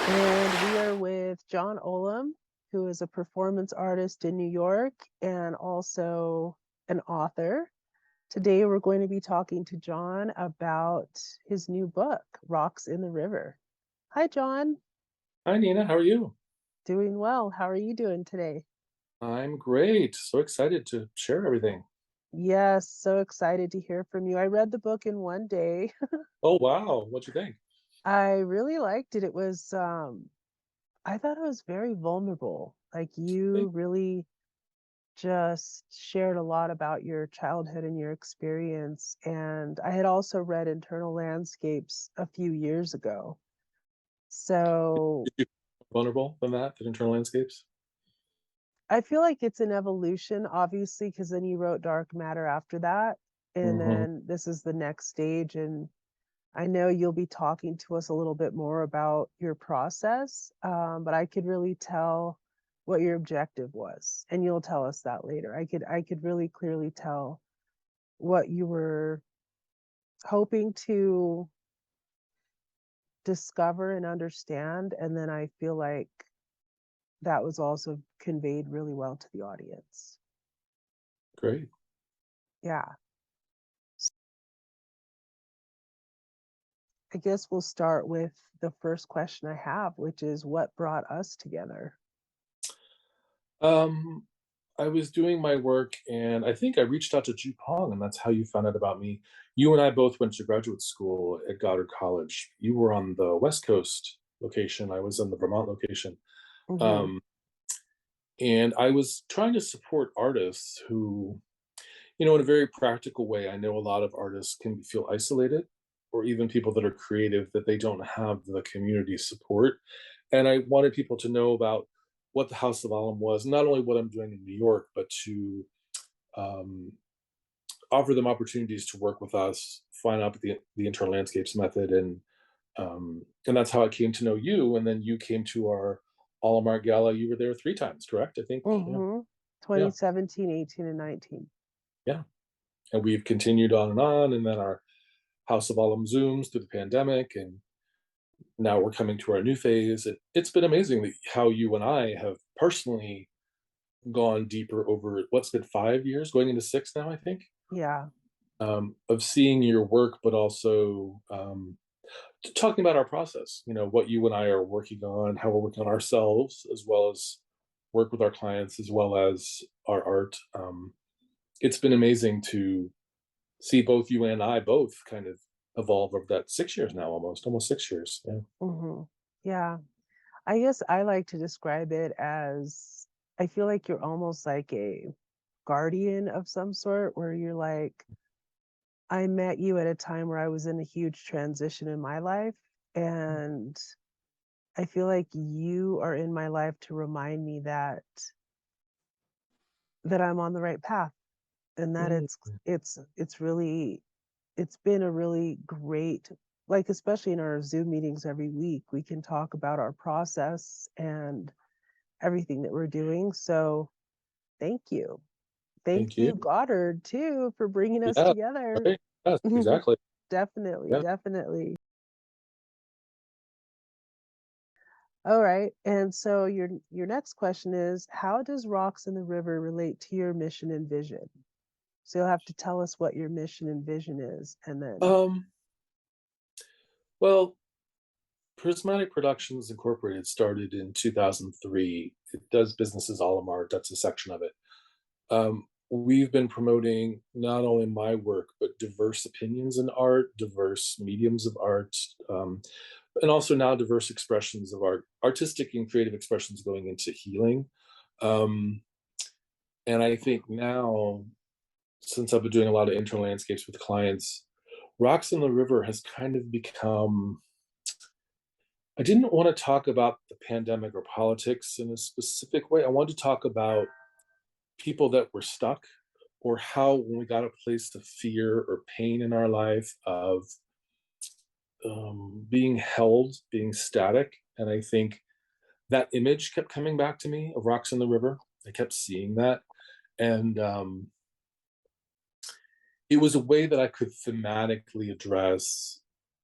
And we are with John Ollom, who is a performance artist in New York and also an author. Today, we're going to be talking to John about his new book, Rocks in the River. Hi, John. Hi, Nina. How are you? Doing well. How are you doing today? I'm great. So excited to share everything. Yes, so excited to hear from you. I read the book in one day. Oh, wow. What'd you think? I really liked it. I thought it was very vulnerable. Like Thank- you really just shared a lot about your childhood and your experience. And I had also read Internal Landscapes a few years ago. So Did you feel vulnerable than that, the internal landscapes? I feel like it's an evolution, obviously, because then you wrote Dark Matter after that. And Hmm. then this is the next stage. And I know you'll be talking to us a little bit more about your process, but I could really tell what your objective was, and you'll tell us that later. I could really clearly tell what you were hoping to discover and understand. And then I feel like that was also conveyed really well to the audience. Great. Yeah. I guess we'll start with the first question I have, which is what brought us together? Um, I was doing my work and I think I reached out to Ju Pong, and that's how you found out about me. You and I both went to graduate school at Goddard College. You were on the West Coast location. I was on the Vermont location. Hmm. Um, and I was trying to support artists who, in a very practical way, I know a lot of artists can feel isolated, or even people that are creative that they don't have the community support. And I wanted people to know about what the House of Ollom was, not only what I'm doing in New York, but to um, offer them opportunities to work with us, find out the internal landscapes method, and that's how I came to know you. And then you came to our Ollom Art Gala. You were there 3 times, correct? I think. Yeah, Hmm. yeah, 2017, 18, and 19. yeah. And we've continued on, and then our House of Ollom Zooms through the pandemic, and now we're coming to our new phase. It's been amazing how you and I have personally gone deeper over what's been 5 years, going into six now, I think, Yeah. of seeing your work, but also talking about our process. What you and I are working on, how we're working on ourselves, as well as work with our clients, as well as our art. It's been amazing to see both you and I both kind of evolve over that 6 years now, almost 6 years. Yeah. Hmm. Yeah. I guess I like to describe it as I feel like you're almost like a guardian of some sort, where you're like, I met you at a time where I was in a huge transition in my life. And I feel like you are in my life to remind me that I'm on the right path, and that Mm. it's really it's been a really great, like, especially in our Zoom meetings every week, we can talk about our process and everything that we're doing. So thank you. Thank Thank you. you, Goddard, too, for bringing us Yeah, together. right. Yes, exactly. Definitely, Yeah. definitely. All right. And so your next question is, how does Rocks in the River relate to your mission and vision? So you'll have to tell us what your mission and vision is, and then Um, well, Prismatic Productions Incorporated started in 2003. It does businesses all of art. That's a section of it. We've been promoting not only my work, but diverse opinions in art, diverse mediums of art, and also now diverse expressions of art, artistic and creative expressions going into healing. Um, and I think now, since I've been doing a lot of internal landscapes with clients, Rocks in the River has kind of become. I didn't want to talk about the pandemic or politics in a specific way. I wanted to talk about people that were stuck, or how when we got a place of fear or pain in our life of being held, being static. And I think that image kept coming back to me of rocks in the river. I kept seeing that. And it was a way that I could thematically address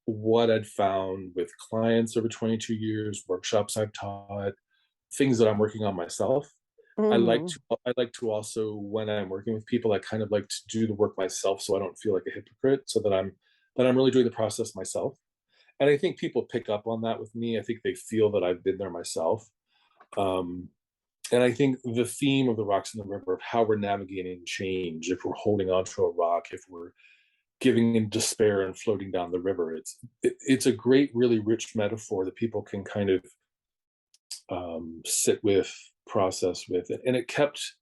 what I'd found with clients over 22 years, workshops I've taught, things that I'm working on myself. Mhm. I like to also, when I'm working with people, I kind of like to do the work myself so I don't feel like a hypocrite, so that I'm really doing the process myself. And I think people pick up on that with me. I think they feel that I've been there myself. Um, and I think the theme of the rocks in the river, of how we're navigating change, if we're holding onto a rock, if we're giving in despair and floating down the river, it's a great, really rich metaphor that people can kind of sit with, process with, and it kept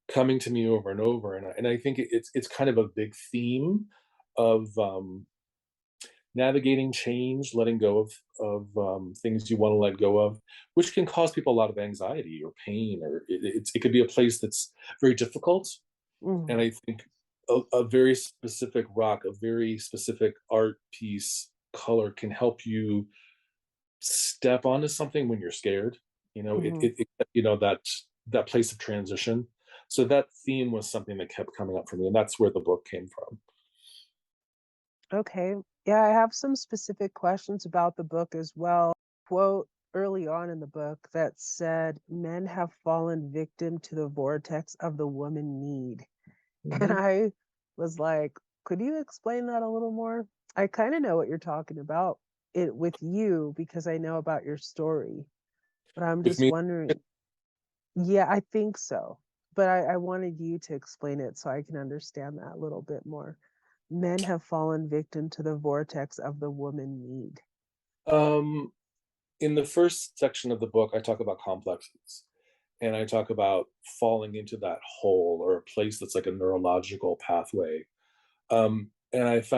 coming to me over and over. And I think it's kind of a big theme of navigating change, letting go of things you want to let go of, which can cause people a lot of anxiety or pain, or it could be a place that's very difficult. And Mhm. I think a very specific rock, a very specific art piece, color can help you step onto something when you're scared. You know, Mhm. that place of transition. So that theme was something that kept coming up for me, and that's where the book came from. Okay. Yeah, I have some specific questions about the book as well. Quote early on in the book that said, "Men have fallen victim to the vortex of the woman need." And Mhm. I was like, could you explain that a little more? I kind of know what you're talking about it with you because I know about your story, but I'm With just me, wondering. Yeah, I think so. But I wanted you to explain it so I can understand that a little bit more. Men have fallen victim to the vortex of the woman need. um, in the first section of the book, I talk about complexes, and I talk about falling into that hole or a place that's like a neurological pathway. And I've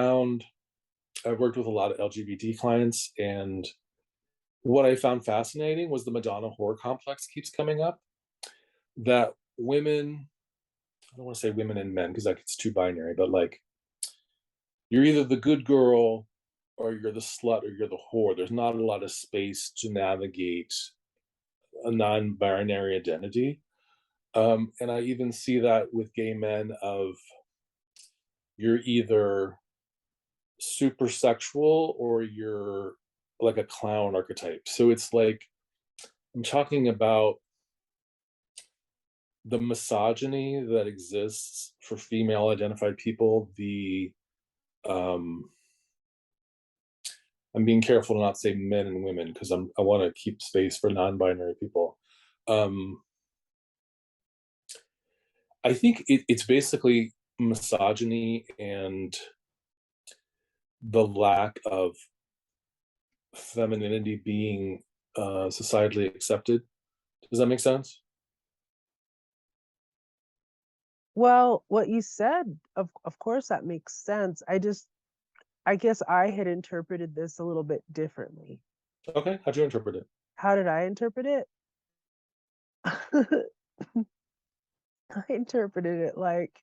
worked with a lot of LGBT clients, and what I found fascinating was the Madonna whore complex keeps coming up. That women, I don't want to say women and men because like it's too binary, but like you're either the good girl or you're the slut or you're the whore. There's not a lot of space to navigate a non-binary identity. And I even see that with gay men of you're either super sexual or you're like a clown archetype. So it's like I'm talking about the misogyny that exists for female identified people, the um I'm being careful to not say men and women because I want to keep space for non-binary people. Um I think it's basically misogyny and the lack of femininity being societally accepted. Does that make sense? Well, what you said, of course that makes sense. I guess I had interpreted this a little bit differently. Okay, how'd you interpret it? How did I interpret it? I interpreted it like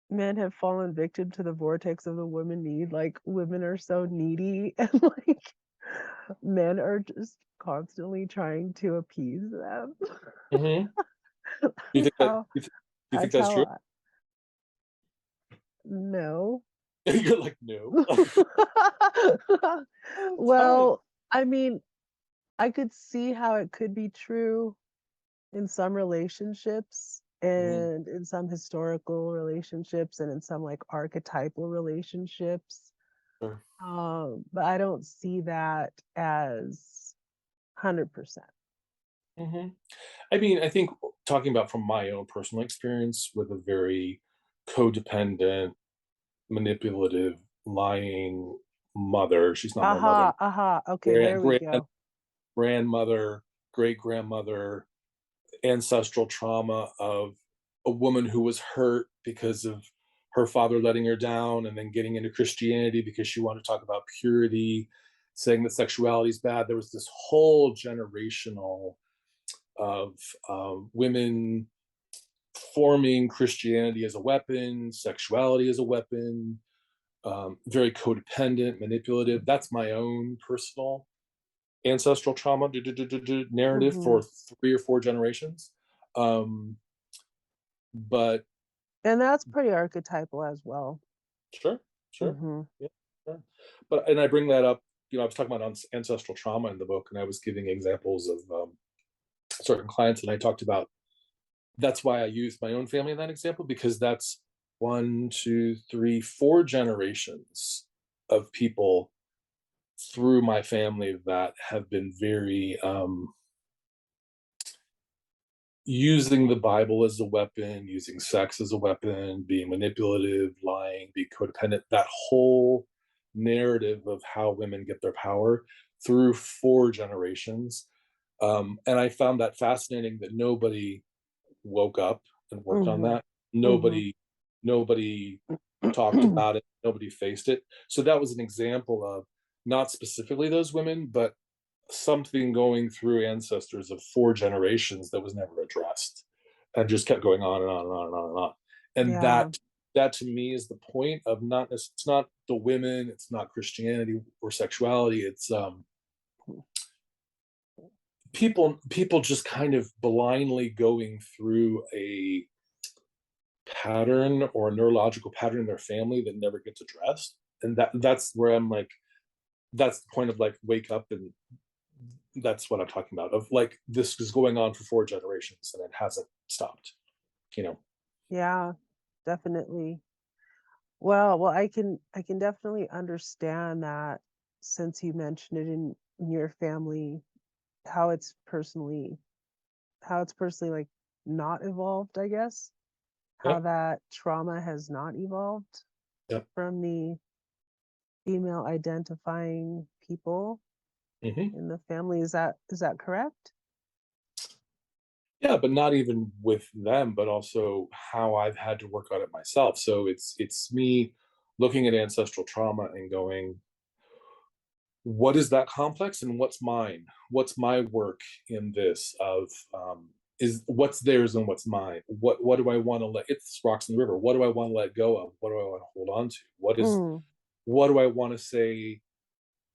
men have fallen victim to the vortex of the women need. Like women are so needy and like men are just constantly trying to appease them. Hmm. Do you That's think that? how Do you think that's that's how true? I know. You're like, no. Fine. Well, I mean, I could see how it could be true in some relationships Hmm. and in some historical relationships and in some like archetypal relationships. Sure. But I don't see that as 100%. Hmm. I mean, I think talking about from my own personal experience with a very codependent, manipulative, lying mother. She's not my mother. Aha, aha. Okay, Grand, there we grand, go. grandmother, great grandmother, ancestral trauma of a woman who was hurt because of her father letting her down and then getting into Christianity because she wanted to talk about purity, saying that sexuality is bad. There was this whole generational of women forming Christianity as a weapon, sexuality as a weapon, very codependent, manipulative. That's my own personal ancestral trauma narrative Hmm. for 3 or 4 generations. Um, but And that's pretty archetypal as well. sure, sure, Hmm. yeah. Yeah. But and I bring that up, I was talking about ancestral trauma in the book, and I was giving examples of certain clients, and I talked about that's why I used my own family in that example because that's one, two, three, four generations of people through my family that have been very using the Bible as a weapon, using sex as a weapon, being manipulative, lying, being codependent, that whole narrative of how women get their power through four generations. And I found that fascinating that nobody woke up and worked on Mhm. that. Mhm. Nobody talked about it. Nobody faced it. So that was an example of not specifically those women, but something going through ancestors of four generations that was never addressed and just kept going on and on and on and on and on. And Yeah. that to me is the point of not it's not the women, it's not Christianity or sexuality, it's people just kind of blindly going through a pattern or a neurological pattern in their family that never gets addressed. And that's where I'm like, that's the point of like wake up, and that's what I'm talking about. Of like this is going on for four generations and it hasn't stopped, you know. Yeah, definitely. Well, I can definitely understand that since you mentioned it in your family, how it's personally like not evolved, I guess. How Yep. that trauma has not evolved Yep. from the female identifying people Hmm. in the family. Is that correct? Yeah, but not even with them, but also how I've had to work on it myself. So it's me looking at ancestral trauma and going, what is that complex and what's mine? What's my work in this of is what's theirs and what's mine? What do I want to let, it's rocks in the river. What do I want to let go of? What do I want to hold on to? Mm. What do I want to say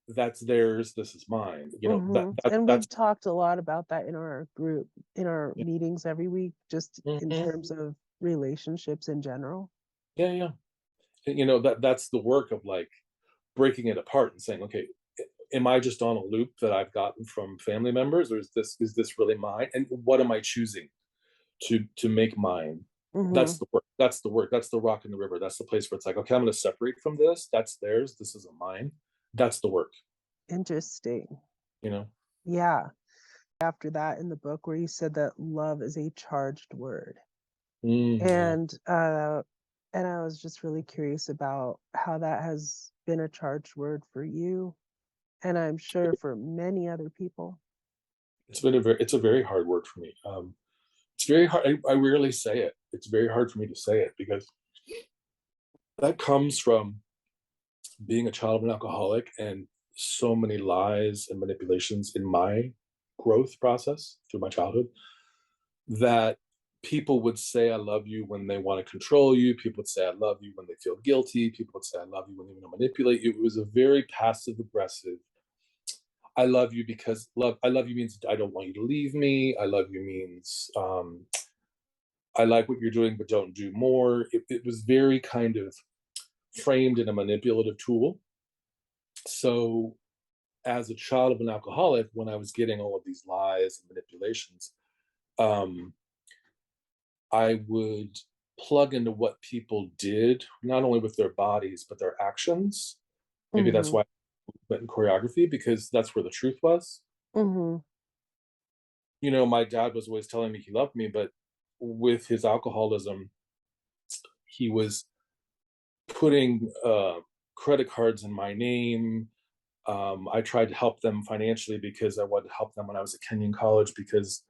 that's theirs, this is mine? And That's we've talked a lot about that in our group, in our yeah. meetings every week, just in Mhm. terms of relationships in general. Yeah, yeah. That's the work of like breaking it apart and saying, okay, am I just on a loop that I've gotten from family members, or is this really mine? And what am I choosing to make mine? Hmm. That's the work. That's the work. That's the rock in the river. That's the place where it's like, okay, I'm going to separate from this. That's theirs. This isn't mine. That's the work. Interesting. You know. Yeah. After that in the book where you said that love is a charged word. Yeah. And and I was just really curious about how that has been a charged word for you, and I'm sure for many other people. It's a very hard word for me. It's very hard. I rarely say it. It's very hard for me to say it because that comes from being a child of an alcoholic and so many lies and manipulations in my growth process through my childhood that people would say I love you when they want to control you. People would say I love you when they feel guilty. People would say I love you when they want to manipulate you. It was a very passive aggressive. I love you because I love you means I don't want you to leave me. I love you means I like what you're doing, but don't do more. It was very kind of framed in a manipulative tool. So as a child of an alcoholic, when I was getting all of these lies and manipulations, um, I would plug into what people did, not only with their bodies, but their actions. Maybe that's Mhm. why I went in choreography because that's where the truth was. Mhm. My dad was always telling me he loved me, but with his alcoholism, he was putting credit cards in my name. I tried to help them financially because I wanted to help them when I was at Kenyon College because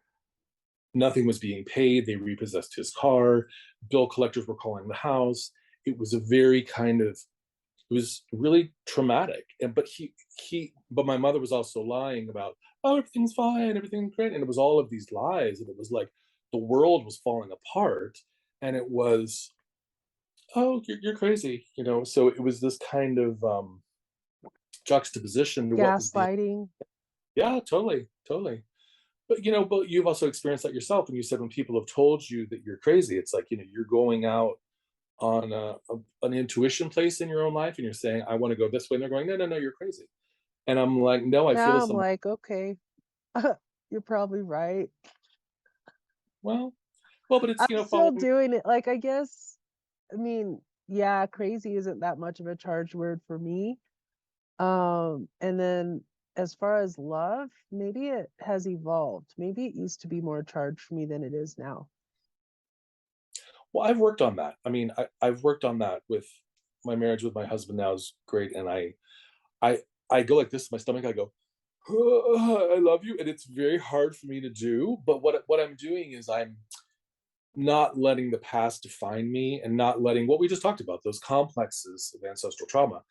nothing was being paid. They repossessed his car. Bill collectors were calling the house. It was a very kind of it was really traumatic. But my mother was also lying about, oh, everything's fine, everything's great. And it was all of these lies. And it was like the world was falling apart. And it was, oh, you're crazy. So it was this kind of juxtaposition to what was being, Gaslighting. yeah, totally, totally. But you've also experienced that yourself. And you said when people have told you that you're crazy, it's like, you're going out on an intuition place in your own life, and you're saying, I want to go this way, and they're going, no, no, no, you're crazy. And I'm like, no, I feel Now this. I'm like, "Okay, you're probably right." Well, well, but it's, I'm still following. doing it, like, I guess I mean, yeah, crazy isn't that much of a charged word for me. And then as far as love, maybe it has evolved. Maybe it used to be more charged for me than it is now. Well, I've worked on that. I mean, I've worked on that with my marriage with my husband now is great, and I I go like this, my stomach. I go, I love you, and it's very hard for me to do. But what I'm doing is I'm not letting the past define me, and not letting what we just talked about, those complexes of ancestral trauma,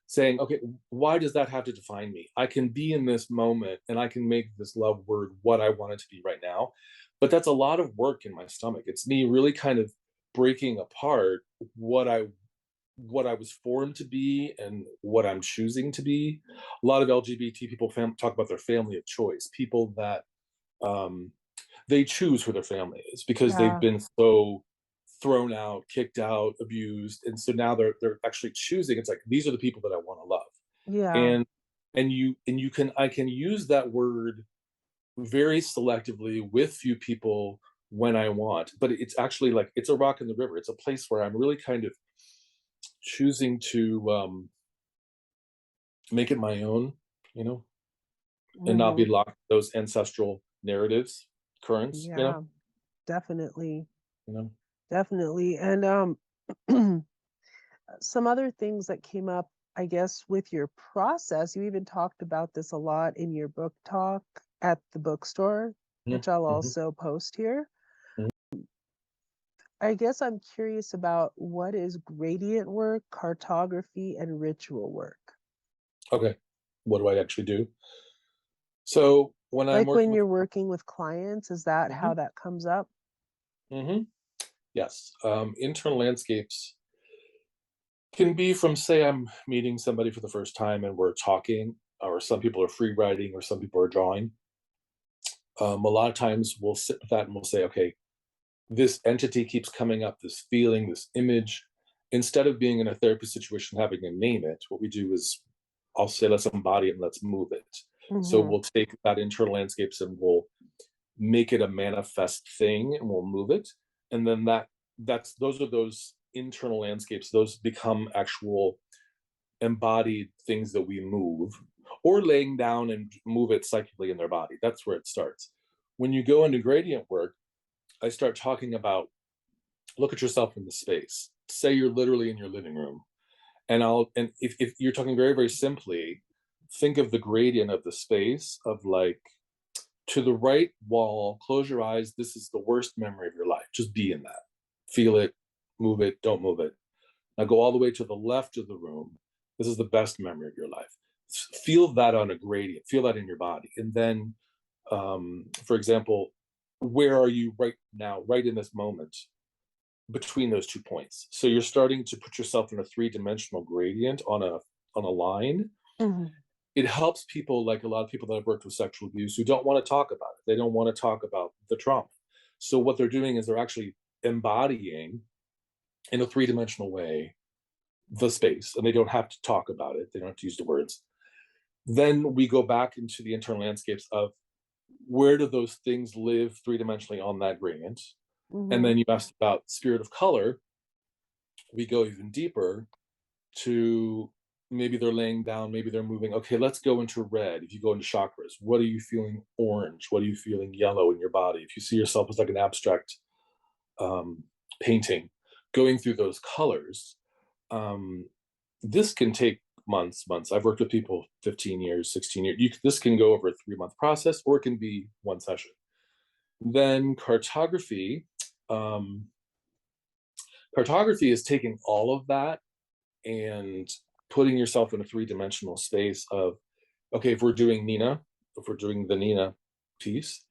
saying, okay, why does that have to define me? I can be in this moment, and I can make this love word what I want it to be right now. But that's a lot of work in my stomach. It's me really kind of breaking apart what I was formed to be and what I'm choosing to be. A lot of LGBT people talk about their family of choice, people that um, they choose who their family is because they've Yeah. been so thrown out, kicked out, abused, and so now they're actually choosing. It's like these are the people that I want to love, Yeah. and you can I can use that word very selectively with few people when I want, but it's actually like it's a rock in the river. It's a place where I'm really kind of choosing to make it my own, you know, and not be Mhm. locked to those ancestral narratives, currents, Yeah, definitely. you know. Definitely. And some other things that came up, I guess, with your process, you even talked about this a lot in your book talk at the bookstore, Mhm, which I'll mhm, also post here. mhm. I guess I'm curious about what is gradient work, cartography, and ritual work. Okay, what do I actually do? So when I'm Like working when with, you're working with clients, is that mhm, how that comes up? mhm, yes, internal landscapes can be from, say, I'm meeting somebody for the first time and we're talking, or some people are free writing, or some people are drawing. A lot of times we'll sit with that and we'll say, okay, this entity keeps coming up, this feeling, this image. Instead of being in a therapy situation having to name it, what we do is I'll say, let's embody it and let's move it. So Hmm. we'll take that internal landscapes and we'll make it a manifest thing and we'll move it. And then that's those are those internal landscapes. Those become actual embodied things that we move, or laying down and move it psychically in their body. That's where it starts. When you go into gradient work, I start talking about look at yourself in the space. Say you're literally in your living room. And if you're talking very, very simply, think of the gradient of the space of like to the right wall, close your eyes. This is the worst memory of your life. Just be in that. Feel it, move it, don't move it. Now go all the way to the left of the room. This is the best memory of your life. Feel that on a gradient, feel that in your body. And then, for example, where are you right now, right in this moment? Between those 2 points. So you're starting to put yourself in a three-dimensional gradient on a line. Hmm. It helps people, like a lot of people that have worked with sexual abuse, who don't want to talk about it. They don't want to talk about the trauma. So what they're doing is they're actually embodying in a three-dimensional way the space, and they don't have to talk about it. They don't have to use the words. Then we go back into the internal landscapes of where do those things live three-dimensionally on that gradient. And Hmm. then you asked about spirit of color. We go even deeper to maybe they're laying down, maybe they're moving. Okay, let's go into red. If you go into chakras, what are you feeling orange? What are you feeling yellow in your body? If you see yourself as like an abstract um, painting, going through those colors, um, this can take months. I've worked with people 15 years, 16 years. This can go over a 3 month process, or it can be one session. Then cartography. Um, Cartography is taking all of that and putting yourself in a three-dimensional space of okay, if we're doing the Neena piece,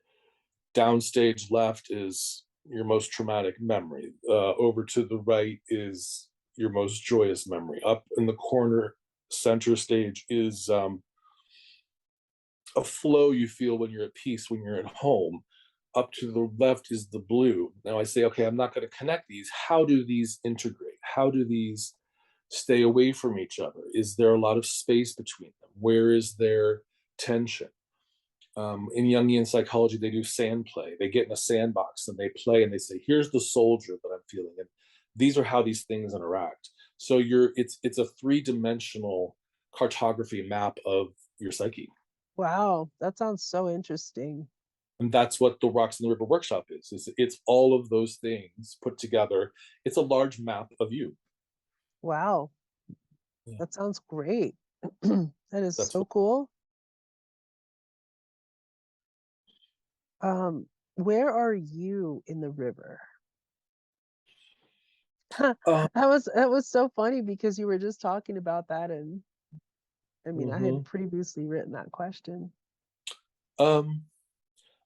downstage left is your most traumatic memory, over to the right is your most joyous memory, up in the corner center stage is a flow you feel when you're at peace, when you're at home. up to the left is the blue. Now I say, okay, I'm not going to connect these. How do these integrate? How do these stay away from each other? Is there a lot of space between them? Where is there tension? In Jungian psychology, they do sand play. They get in a sandbox and they play and they say, here's the soldier that I'm feeling. And these are how these things interact. So it's a three-dimensional cartography map of your psyche. Wow, that sounds so interesting. And that's what the Rocks in the River workshop is it's all of those things put together. It's a large map of you. Wow, Yeah, that sounds great. That is that's so what cool. Where are you in the river? uh, That was so funny because you were just talking about that, and I mean, I had mhm. previously written that question. um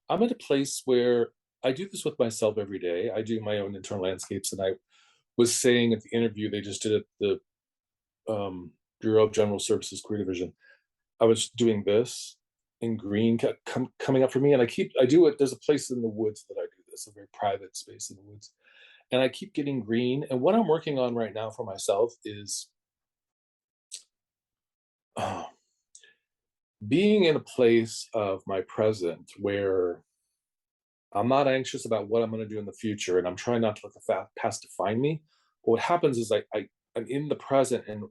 I'm at a place where I do this with myself every day. I do my own internal landscapes, and I was saying at the interview they just did at the Bureau of General Services Career Division, I was doing this, and green kept coming up for me, and I do it. There's a place in the woods that I do this, a very private space in the woods, and I keep getting green. And what I'm working on right now for myself is uh, being in a place of my present where I'm not anxious about what I'm going to do in the future, and I'm trying not to let the past define me. But what happens is I'm in the present, and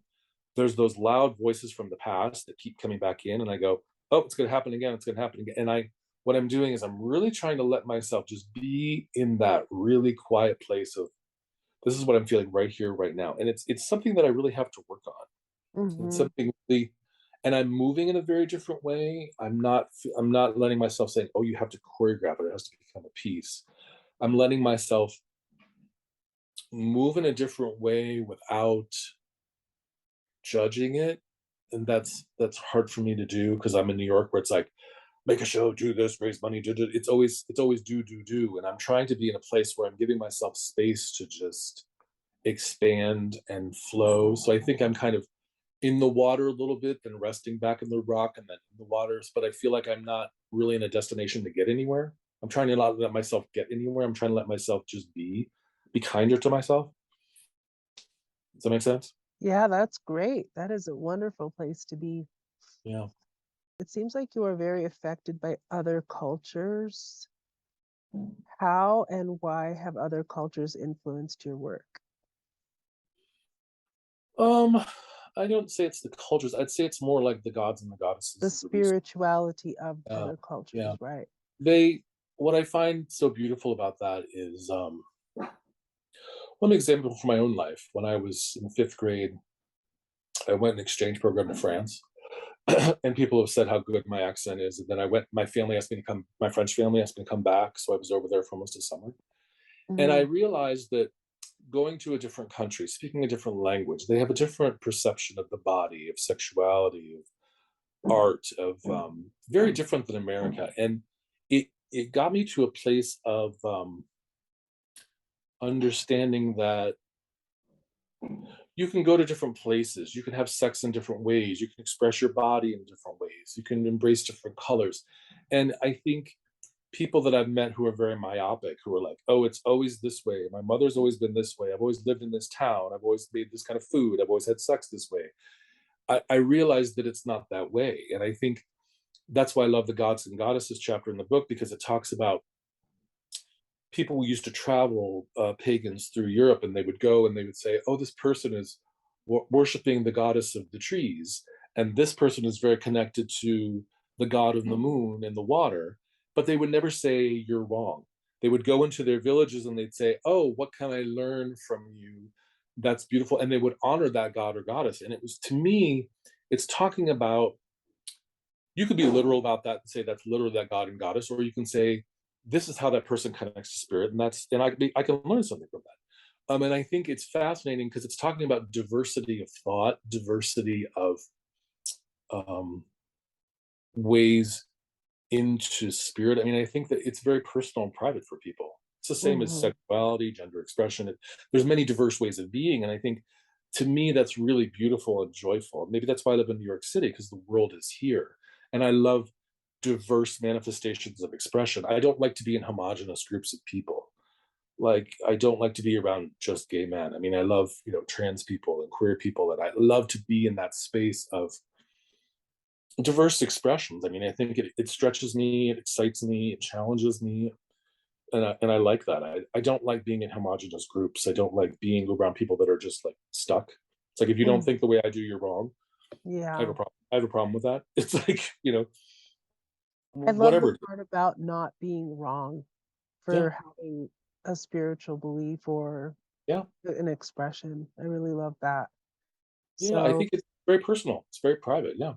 there's those loud voices from the past that keep coming back in, and I go, "Oh, it's going to happen again. It's going to happen again." And what I'm doing is I'm really trying to let myself just be in that really quiet place of this is what I'm feeling right here, right now, and it's something that I really have to work on. It's Hmm. something really, and I'm moving in a very different way. I'm not letting myself say, "Oh, you have to choreograph it. It has to become a piece." I'm letting myself move in a different way without judging it. And that's hard for me to do because I'm in New York where it's like, make a show, do this, raise money, do. It's always do, do, do. And I'm trying to be in a place where I'm giving myself space to just expand and flow. So I think I'm kind of in the water a little bit, then resting back in the rock and then in the waters. But I feel like I'm not really in a destination to get anywhere. I'm trying to not let myself get anywhere. I'm trying to let myself just be kinder to myself. Does that make sense? Yeah, that's great. That is a wonderful place to be. Yeah. It seems like you are very affected by other cultures. How and why have other cultures influenced your work? Um, I don't say it's the cultures. I'd say it's more like the gods and the The goddesses of the resource. spirituality of Yeah, other yeah. cultures, right? They what I find so beautiful about that is one example from my own life. When I was in fifth grade, I went an exchange program to France, and people have said how good my accent is. And then I went. My family asked me to come. My French family asked me to come back, so I was over there for almost a summer. And I Hmm. realized that going to a different country, speaking a different language, they have a different perception of the body, of sexuality, of art, of very different than America. And it got me to a place of understanding that you can go to different places, you can have sex in different ways, you can express your body in different ways, you can embrace different colors. And I think people that I've met who are very myopic, who are like, oh, it's always this way. My mother's always been this way. I've always lived in this town. I've always made this kind of food. I've always had sex this way. I realized that it's not that way. And I think that's why I love the gods and goddesses chapter in the book, because it talks about people who used to travel, pagans through Europe, and they would go and they would say, oh, this person is worshiping the goddess of the trees, and this person is very connected to the god of the moon and the water, but they would never say you're wrong. They would go into their villages and they'd say, oh, what can I learn from you? That's beautiful. And they would honor that god or goddess. And it was, to me, it's talking about, you could be literal about that and say that's literally that god and goddess, or you can say this is how that person connects to spirit, and I can learn something from that. And I think it's fascinating because it's talking about diversity of thought, diversity of um, ways into spirit. I mean, I think that it's very personal and private for people. It's the same as Hmm. sexuality, gender expression. There's many diverse ways of being, and I think to me that's really beautiful and joyful. Maybe that's why I live in New York City, because the world is here, and I love diverse manifestations of expression. I don't like to be in homogenous groups of people. Like, I don't like to be around just gay men. I mean, I love, trans people and queer people, and I love to be in that space of diverse expressions. I mean, I think it stretches me, it excites me, it challenges me, and I like that. I don't like being in homogenous groups. I don't like being around people that are just like stuck. It's like, if you don't Mm, think the way I do, you're wrong. I have yeah. a problem. I have a problem with that. It's like, I love the whatever. part about not being wrong Yeah, for having a spiritual belief or yeah, an expression. I really love that. yeah. I So, think it's very personal. It's very private. Yeah,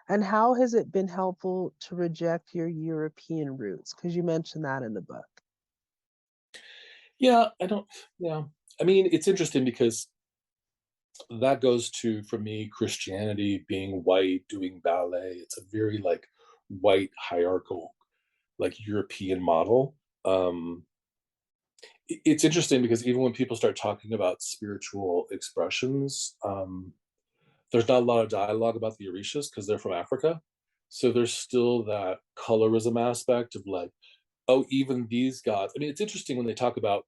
and how has it been helpful to reject your European roots? Because you mentioned that in the book. yeah. I don't. Yeah. I mean, it's interesting because that goes to, for me, Christianity, being white, doing ballet. It's a very like white hierarchical, like European model. Um, it's interesting because even when people start talking about spiritual expressions, there's not a lot of dialogue about the Orishas because they're from Africa. So there's still that colorism aspect of like, oh, even these gods. I mean, it's interesting when they talk about,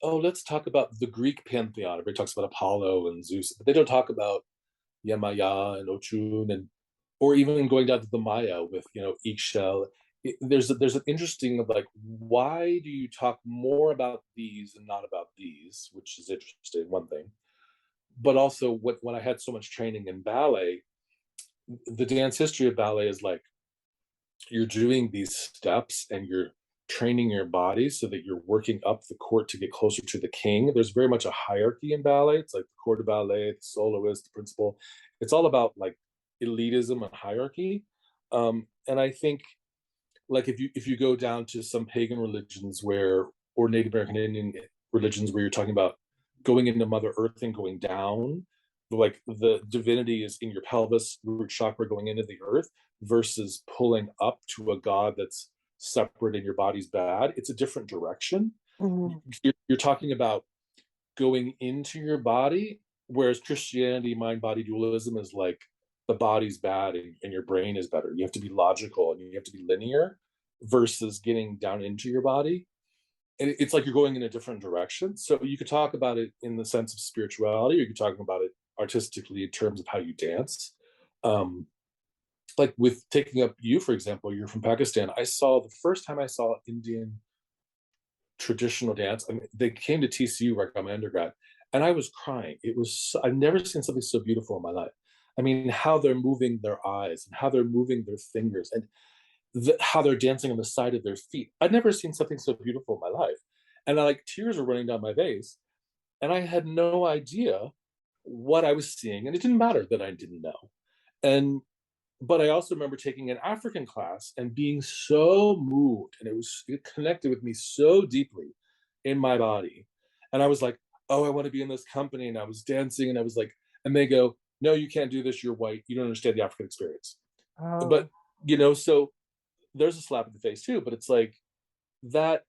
oh, let's talk about the Greek pantheon. Everybody talks about Apollo and Zeus, but they don't talk about Yemaya and Ochun, and or even going down to the Maya with Ixchel. There's an interesting of like, why do you talk more about these and not about these, which is interesting, one thing. But also, when I had so much training in ballet, the dance history of ballet is like, you're doing these steps and you're training your body so that you're working up the court to get closer to the king. There's very much a hierarchy in ballet. It's like the corps de ballet, the soloist, the principal. It's all about like elitism and hierarchy. And I think, like, if you go down to some pagan religions where, or Native American Indian religions where you're talking about going into Mother Earth and going down, like the divinity is in your pelvis, root chakra, going into the earth, versus pulling up to a god that's separate and your body's bad. It's a different direction. Mhm. You're talking about going into your body, whereas Christianity, mind body dualism, is like the body's bad and your brain is better. You have to be logical and you have to be linear versus getting down into your body. And it's like you're going in a different direction. So you could talk about it in the sense of spirituality, or you could talk about it artistically in terms of how you dance. Um, like with taking up you, for example, you're from Pakistan. I saw, the first time I saw Indian traditional dance. I mean, they came to TCU where I got my undergrad, and I was crying. I've never seen something so beautiful in my life. I mean, how they're moving their eyes and how they're moving their fingers and how they're dancing on the side of their feet. I'd never seen something so beautiful in my life. And like tears were running down my face, and I had no idea what I was seeing. And it didn't matter that I didn't know. And but I also remember taking an African class and being so moved, and it connected with me so deeply in my body. And I was like, oh, I want to be in this company. And I was dancing, and I was like, and they go, no, you can't do this. You're white. You don't understand the African experience. But, Oh, so there's a slap in the face too. But it's like that,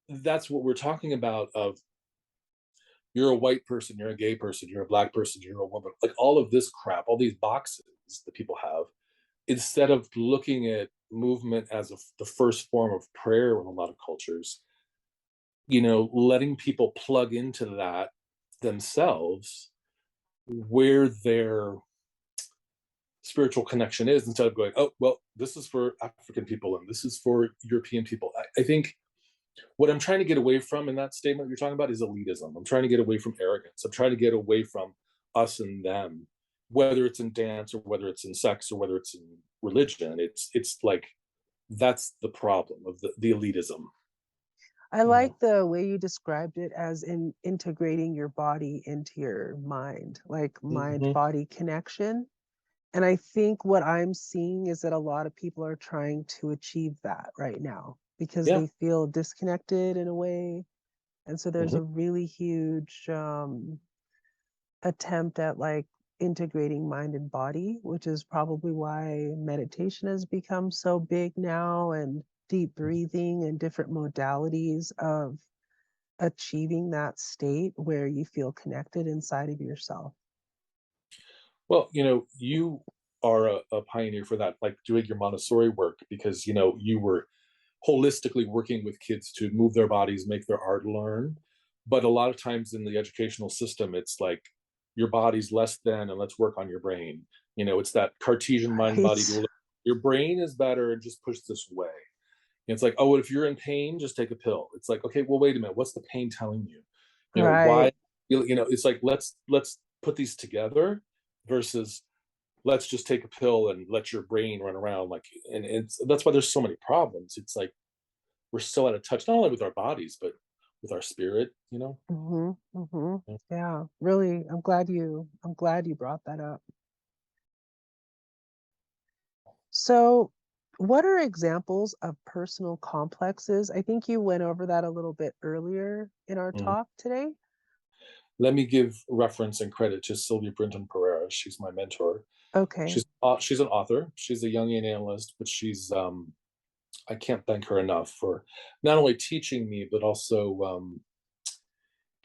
that's what we're talking about of, you're a white person, you're a gay person, you're a black person, you're a woman, like all of this crap, all these boxes that people have, instead of looking at movement as the first form of prayer in a lot of cultures, letting people plug into that themselves, where their spiritual connection is, instead of going, oh, well, this is for African people and this is for European people. I think what I'm trying to get away from in that statement you're talking about is elitism. I'm trying to get away from arrogance. I'm trying to get away from us and them, whether it's in dance or whether it's in sex or whether it's in religion. It's like, that's the problem of the elitism. I Yeah. like the way you described it as in integrating your body into your mind, like mind Hmm. body connection. And I think what I'm seeing is that a lot of people are trying to achieve that right now because Yeah. they feel disconnected in a way. And so there's Hmm. a really huge attempt at like integrating mind and body, which is probably why meditation has become so big now, and deep breathing and different modalities of achieving that state where you feel connected inside of yourself. Well, you are a pioneer for that, like doing your Montessori work, because you were holistically working with kids to move their bodies, make their art, learn. But a lot of times in the educational system, it's like your body's less than, and let's work on your brain. It's that Cartesian mind body Right. dual. Your brain is better, and just push this way. It's like, oh, if you're in pain, just take a pill. It's like, okay, well, wait a minute. What's the pain telling you? Why? Right. It's like, let's put these together versus let's just take a pill and let your brain run around like. And that's why there's so many problems. It's like we're so out of touch, not only with our bodies but with our spirit. Mhm. Mhm. Yeah. Yeah. Really, I'm glad you brought that up. So, what are examples of personal complexes? I think you went over that a little bit earlier in our Mhm. talk today. Let me give reference and credit to Sylvia Brinton Pereira. She's my mentor. Okay. She's an author. She's a Jungian analyst, but she's I can't thank her enough for not only teaching me but also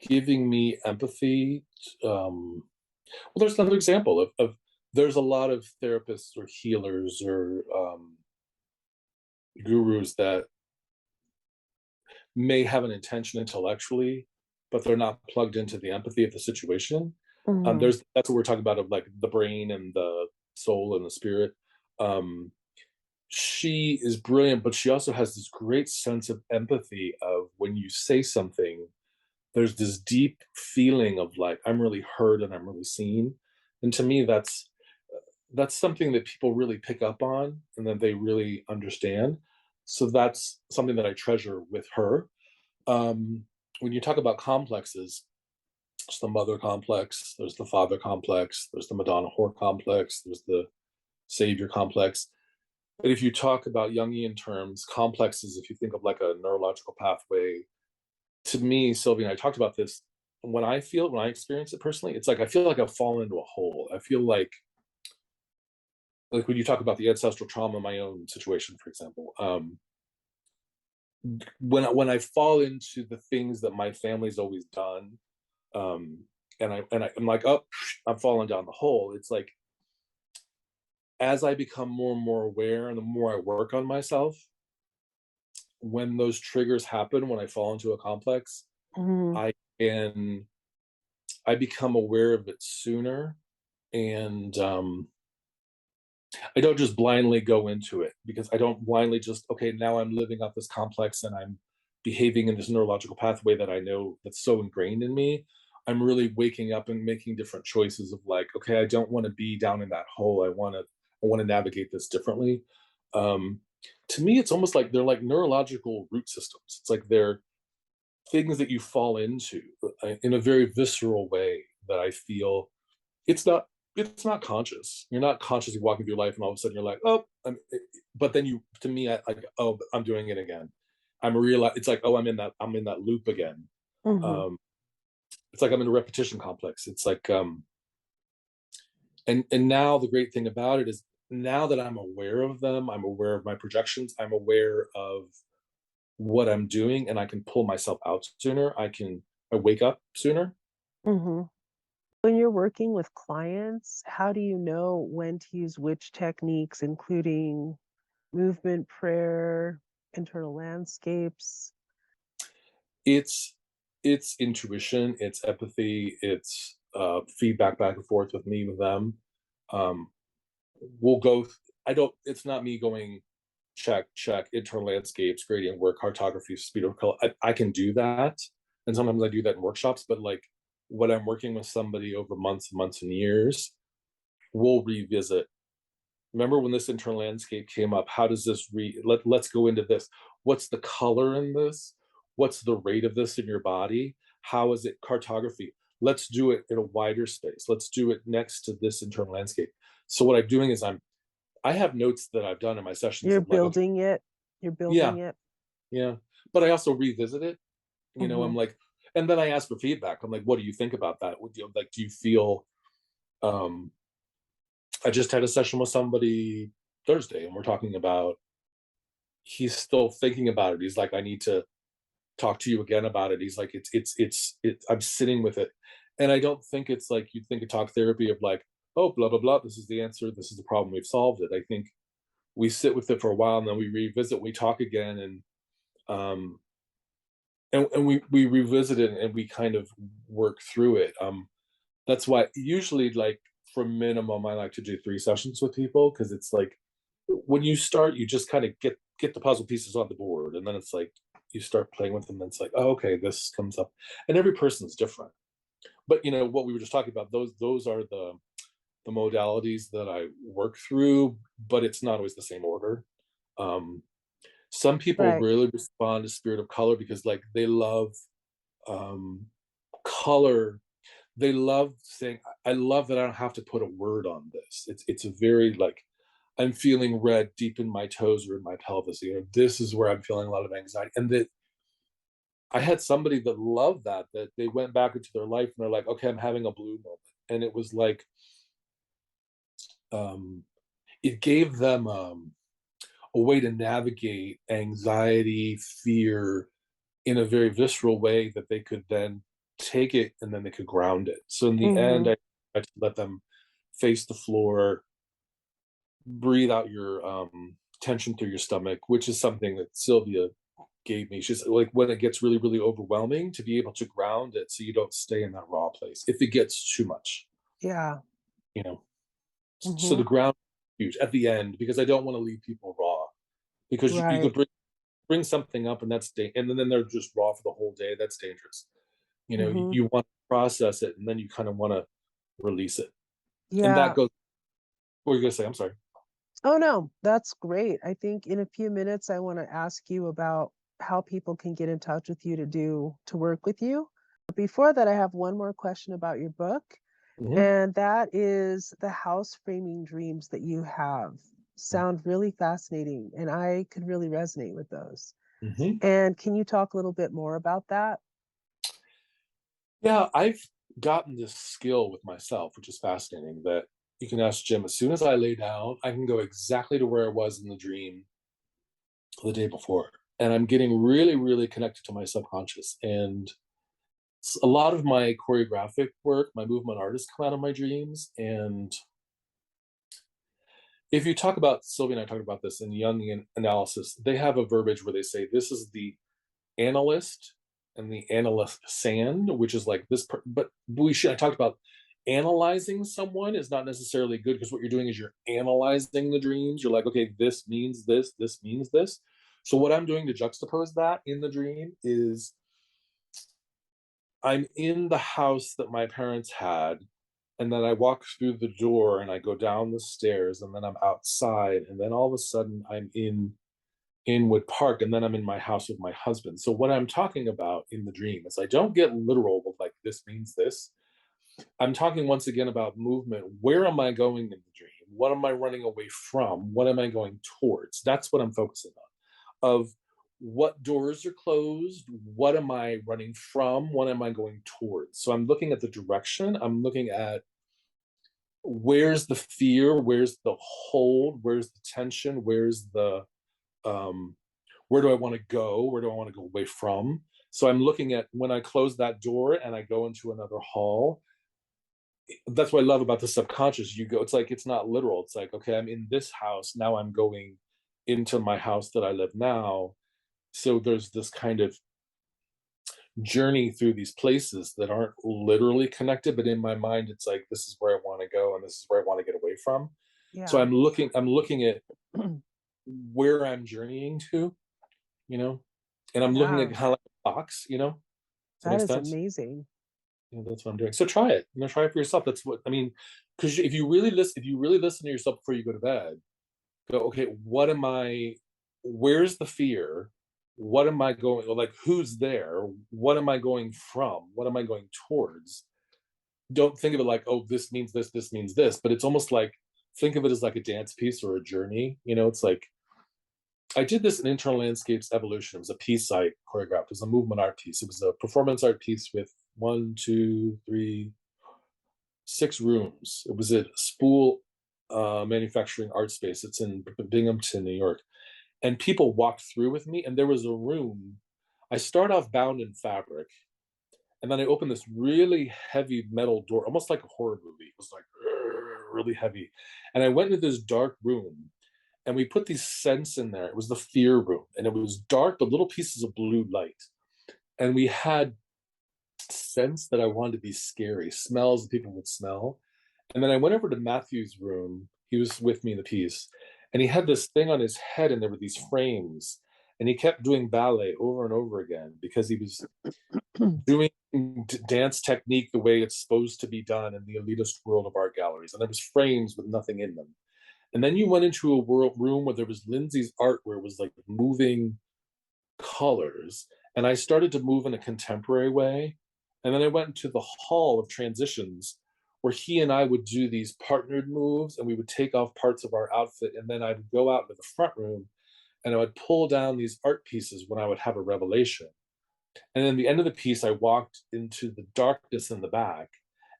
giving me empathy. Well, there's another example of there's a lot of therapists or healers or gurus that may have an intention intellectually, but they're not plugged into the empathy of the situation. Mhm. That's what we're talking about, of like the brain and the soul and the spirit. Um, she is brilliant, but she also has this great sense of empathy of when you say something, there's this deep feeling of like, I'm really heard and I'm really seen. And to me, that's something that people really pick up on and that they really understand. So that's something that I treasure with her. um, when you talk about complexes, there's the mother complex, there's the father complex, there's the Madonna whore complex, there's the savior complex. But if you talk about Jungian terms, complexes, if you think of like a neurological pathway, to me, Sylvia and I talked about this. When I experience it personally, it's like I feel like I've fallen into a hole. I feel like when you talk about the ancestral trauma, my own situation, for example, when I fall into the things that my family's always done, um, I'm like, oh, I'm falling down the hole. It's like as I become more and more aware, and the more I work on myself, when those triggers happen, when I fall into a complex, Mhm. I can I become aware of it sooner, and I don't just blindly go into it, because I don't blindly just, okay, now I'm living out this complex and I'm behaving in this neurological pathway that I know that's so ingrained in me. I'm really waking up and making different choices of like, okay, I don't want to be down in that hole. I want to navigate this differently. Um, to me, it's almost like they're like neurological root systems. It's like they're things that you fall into in a very visceral way that I feel it's not conscious. You're not consciously walking through life, and all of a sudden you're like, oh, but then to me, I like, oh, I'm doing it again. It's like, oh, I'm in that loop again. Mhm. Um, it's like I'm in a repetition complex. It's like, and now the great thing about it is now that I'm aware of them, I'm aware of my projections, I'm aware of what I'm doing, and I can pull myself out sooner. I wake up sooner. Mhm. When you're working with clients, how do you know when to use which techniques, including movement, prayer, internal landscapes? It's intuition, it's empathy, it's feedback back and forth with me with them. Um, we'll go. I don't. It's not me going check internal landscapes, gradient work, cartography, speed of color. I can do that, and sometimes I do that in workshops. But like when I'm working with somebody over months, months, and years, we'll revisit. Remember when this internal landscape came up? How does this let's go into this. What's the color in this? What's the rate of this in your body? How is it cartography? Let's do it in a wider space. Let's do it next to this internal landscape. So what I'm doing is I have notes that I've done in my sessions You're of like, okay, building it. You're yeah, building it. yeah. But I also revisit it. I'm Mhm. like, and then I ask for feedback. I'm like, what do you think about that? Like, do you feel um I just had a session with somebody Thursday, and we're talking about he's still thinking about it. He's like, I need to talk to you again about it. He's like, I'm sitting with it. And I don't think it's like you'd think of talk therapy of like, oh, blah blah blah, this is the answer, this is the problem, we've solved it. I think we sit with it for a while, and then we revisit, we talk again, um and we revisit it, and we kind of work through it. That's why usually, like, for minimum, I like to do 3 sessions with people, because it's like when you start, you just kind of get the puzzle pieces on the board, and then it's like you start playing with them, and it's like, oh, okay, this comes up, and every person's different. But what we were just talking about, those are the modalities that I work through, but it's not always the same order. Um, some people Right. really respond to spirit of color because, like, they love um, color. They love saying, I love that I don't have to put a word on this. It's a very, like, I'm feeling red deep in my toes or in my pelvis. This is where I'm feeling a lot of anxiety. And that I had somebody that loved that they went back into their life, and they're like, okay, I'm having a blue moment. And it was like, um, it gave them a way to navigate anxiety, fear in a very visceral way, that they could then take it, and then they could ground it. So in the end, Mhm. I let them face the floor, breathe out your tension through your stomach, which is something that Sylvia gave me. She's like, when it gets really, really overwhelming, to be able to ground it so you don't stay in that raw place if it gets too much, Yeah. you know. So the Mhm. ground is huge at the end, because I don't want to leave people raw, because you could Right. bring something up, and and then they're just raw for the whole day. That's dangerous. Mhm. You want to process it, and then you kind of want to release it. And that Yeah. goes, what were you going to say? I'm sorry. Oh, no, that's great. I think in a few minutes, I want to ask you about how people can get in touch with you to work with you. But before that, I have one more question about your book, Hmm. and that is the house framing dreams that you have sound really fascinating, and I could really resonate with those. Hmm. And can you talk a little bit more about that? Yeah, I've gotten this skill with myself, which is fascinating. That you can ask Jim, as soon as I lay down, I can go exactly to where I was in the dream the day before. And I'm getting really, really connected to my subconscious. And a lot of my choreographic work, my movement artists come out of my dreams. And if you talk about, Sylvia and I talked about this in Jungian analysis, they have a verbiage where they say this is the analyst and the analyst sand, which is like this. But I talked about analyzing someone is not necessarily good, because what you're doing is you're analyzing the dreams. You're like, okay, this means this means this. So what I'm doing to juxtapose that in the dream is I'm in the house that my parents had, and then I walk through the door, and I go down the stairs, and then I'm outside, and then all of a sudden I'm in Inwood Park, and then I'm in my house with my husband. So what I'm talking about in the dream is I don't get literal with, like, this means this. I'm talking once again about movement. Where am I going in the dream? What am I running away from? What am I going towards? That's what I'm focusing on. Of what doors are closed? What am I running from? What am I going towards? So I'm looking at the direction. I'm looking at where's the fear, where's the hold, where's the tension, where's the um, where do I want to go? Where do I want to go away from? So I'm looking at when I close that door and I go into another hall. That's what I love about the subconscious. You go, it's like it's not literal. It's like, okay, I'm in this house. Now I'm going into my house that I live now. So there's this kind of journey through these places that aren't literally connected, but in my mind, it's like this is where I want to go and this is where I want to get away from. So Yeah. I'm looking at where I'm journeying to, you know, and I'm looking at Yeah, kind of like a box, Does that that make is sense? amazing. Yeah, that's what I'm doing. So try it. Try it for yourself. That's what I mean. Because if you really listen to yourself before you go to bed, go, okay, what am I? Where's the fear? What am I going? Or like, who's there? What am I going from? What am I going towards? Don't think of it like, oh, this means this, this means this. But it's almost like think of it as like a dance piece or a journey. It's like I did this in Internal Landscapes Evolution. It was a piece I choreographed. It was a movement art piece. It was a performance art piece with one, two, three, 6 rooms. It was at Spool Manufacturing Art Space. It's in Binghamton, New York. And people walked through with me, and there was a room. I start off bound in fabric, And then I opened this really heavy metal door, almost like a horror movie. It was like really heavy. And I went into this dark room and we put these scents in there. It was the fear room and it was dark, but little pieces of blue light. And we had scents that I wanted to be scary, smells that people would smell. And then I went over to Matthew's room. He was with me in the piece, and he had this thing on his head, and there were these frames, and he kept doing ballet over and over again because he was doing dance technique the way it's supposed to be done in the elitist world of art galleries. And there was frames with nothing in them. And then you went into a room where there was Lindsay's art, where it was like moving colors, and I started to move in a contemporary way. And then I went into the hall of transitions where he and I would do these partnered moves and we would take off parts of our outfit. And then I would go out into the front room and I would pull down these art pieces when I would have a revelation. And then the end of the piece, I walked into the darkness in the back.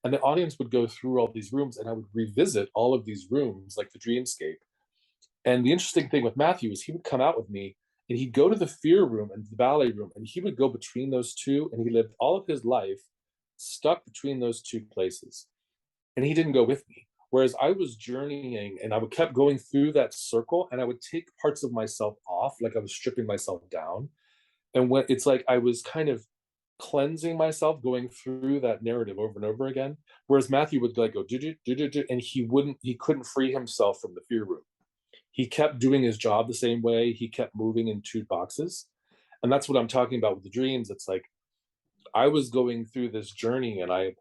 And the audience would go through all these rooms and I would revisit all of these rooms like the dreamscape. And the interesting thing with Matthew is he would come out with me and he'd go to the fear room and the ballet room and he would go between those two and he lived all of his life stuck between those two places. And he didn't go with me. Whereas I was journeying and I would kept going through that circle and I would take parts of myself off, like I was stripping myself down. And when it's like I was kind of cleansing myself, going through that narrative over and over again. Whereas Matthew would like go do, and he couldn't free himself from the fear room. He kept doing his job the same way. He kept moving in two boxes. And that's what I'm talking about with the dreams. It's like I was going through this journey and I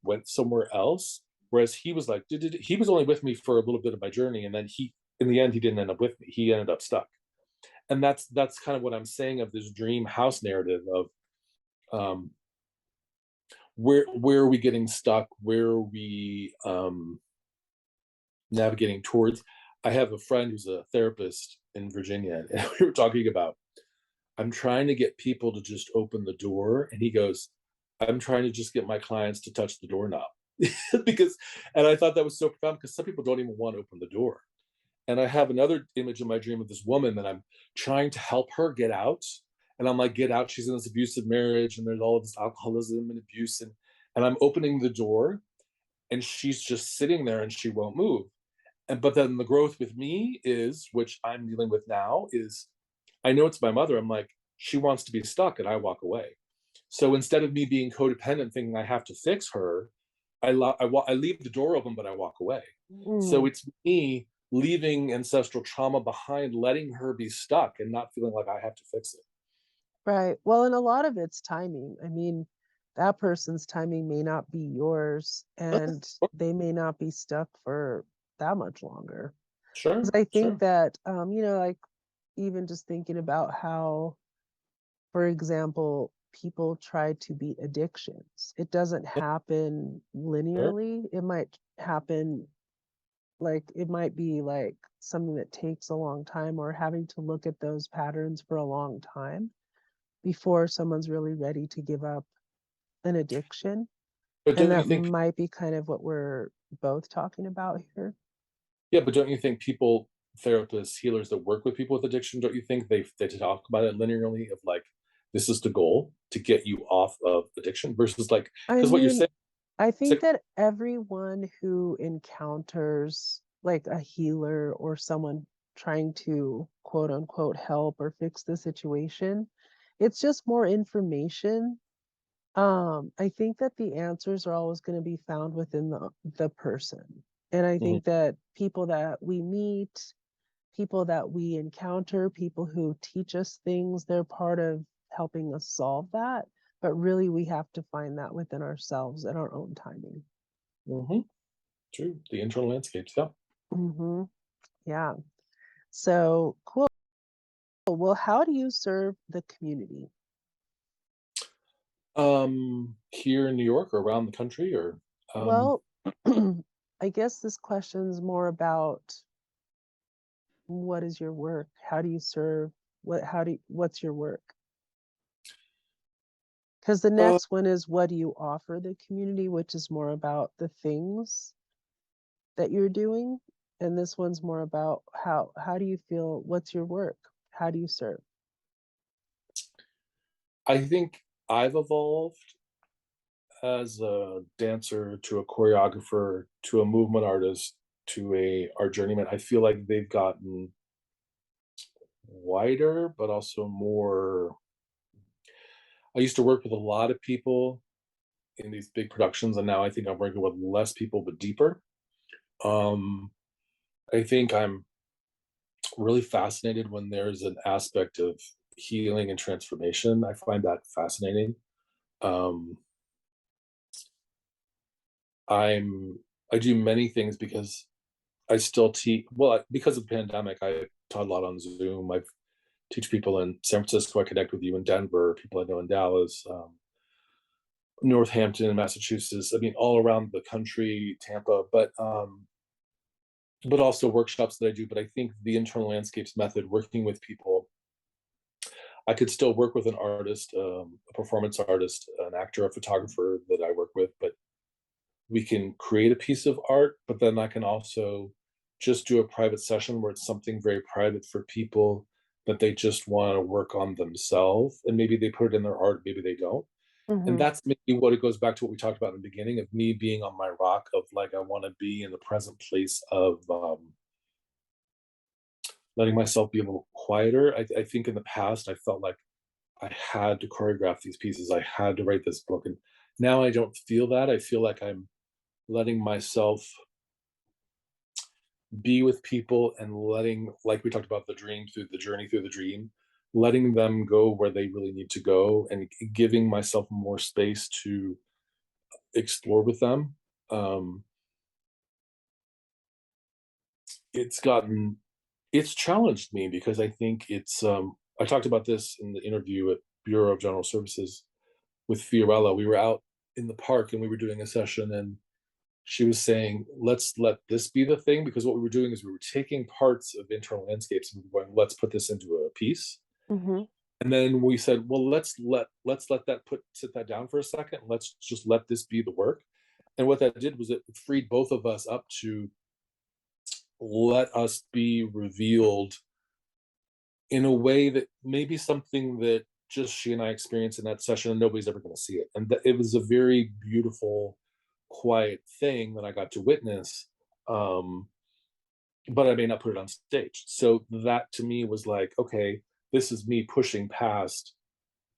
went somewhere else. Whereas he was like, he was only with me for a little bit of my journey. And then in the end, he didn't end up with me. He ended up stuck. And that's kind of what I'm saying of this dream house narrative of um, where are we getting stuck? Where are we navigating towards? I have a friend who's a therapist in Virginia, and we were talking about I'm trying to get people to just open the door, and he goes, "I'm trying to just get my clients to touch the doorknob," because, and I thought that was so profound because some people don't even want to open the door. And I have another image in my dream of this woman that I'm trying to help her get out, and I'm like, "Get out!" She's in this abusive marriage, and there's all of this alcoholism and abuse, and I'm opening the door, and she's just sitting there, and she won't move. And but then the growth with me is, which I'm dealing with now, is I know it's my mother. I'm like, she wants to be stuck, and I walk away. So instead of me being codependent, thinking I have to fix her, I leave the door open, but I walk away. So Mm, it's me leaving ancestral trauma behind, letting her be stuck, and not feeling like I have to fix it. right. Well, and a lot of it's timing. I mean, that person's timing may not be yours, and they may not be stuck for that much longer. Sure, Because I think sure. that, like even just thinking about how, for example, people try to beat addictions, it doesn't happen Sure. linearly. It might happen like it might be like something that takes a long time or having to look at those patterns for a long time before someone's really ready to give up an addiction. But And don't you that think might be kind of what we're both talking about here. Yeah, but don't you think people, therapists, healers that work with people with addiction, don't you think they talk about it linearly of like this is the goal to get you off of addiction versus like I because what you're mean, saying I think sick that everyone who encounters like a healer or someone trying to quote unquote help or fix the situation, it's just more information. I think that the answers are always going to be found within the person. And I Mhm. think that people that we meet, people that we encounter, people who teach us things, they're part of helping us solve that. But really, we have to find that within ourselves at our own timing. Mhm. True. The internal landscapes, yeah. Hmm. Yeah. So cool. Well, how do you serve the community? Here in New York or around the country or um Well, I guess this question's more about what is your work? How do you serve? What's your work? Because the uh, next one is what do you offer the community, which is more about the things that you're doing. And this one's more about how do you feel? What's your work? How do you serve? I think I've evolved as a dancer to a choreographer to a movement artist to a art journeyman, I feel like they've gotten wider, but also more. I used to work with a lot of people in these big productions, and now I think I'm working with less people but deeper. Um, I think I'm really fascinated when there's an aspect of healing and transformation. I find that fascinating. Um, I'm I do many things because I still teach. Well, because of the pandemic, I taught a lot on Zoom. I teach people in San Francisco. I connect with you in Denver. People I know in Dallas, Northampton, Massachusetts. I mean, all around the country, Tampa. But also workshops that I do. But I think the internal landscapes method, working with people, I could still work with an artist, a performance artist, an actor, a photographer that I work with, but we can create a piece of art, but then I can also just do a private session where it's something very private for people that they just want to work on themselves. And maybe they put it in their art, maybe they don't. And Mhm. that's maybe what it goes back to what we talked about in the beginning of me being on my rock of like, I want to be in the present place of letting myself be a little quieter. I think in the past, I felt like I had to choreograph these pieces. I had to write this book. And now I don't feel that. I feel like I'm letting myself be with people and letting, like we talked about the dream through the journey through the dream, letting them go where they really need to go and giving myself more space to explore with them. Um, it's gotten, it's challenged me because I think I talked about this in the interview at Bureau of General Services with Fiorella. We were out in the park and we were doing a session, and she was saying, let's let this be the thing, because what we were doing is we were taking parts of internal landscapes and we were going, let's put this into a piece. Mhm. And then we said, well, let's let that put sit that down for a second. Let's just let this be the work. And what that did was it freed both of us up to let us be revealed in a way that maybe something that just she and I experienced in that session and nobody's ever going to see it. And it was a very beautiful, quiet thing that I got to witness. Um, but I may not put it on stage. So that to me was like, okay, this is me pushing past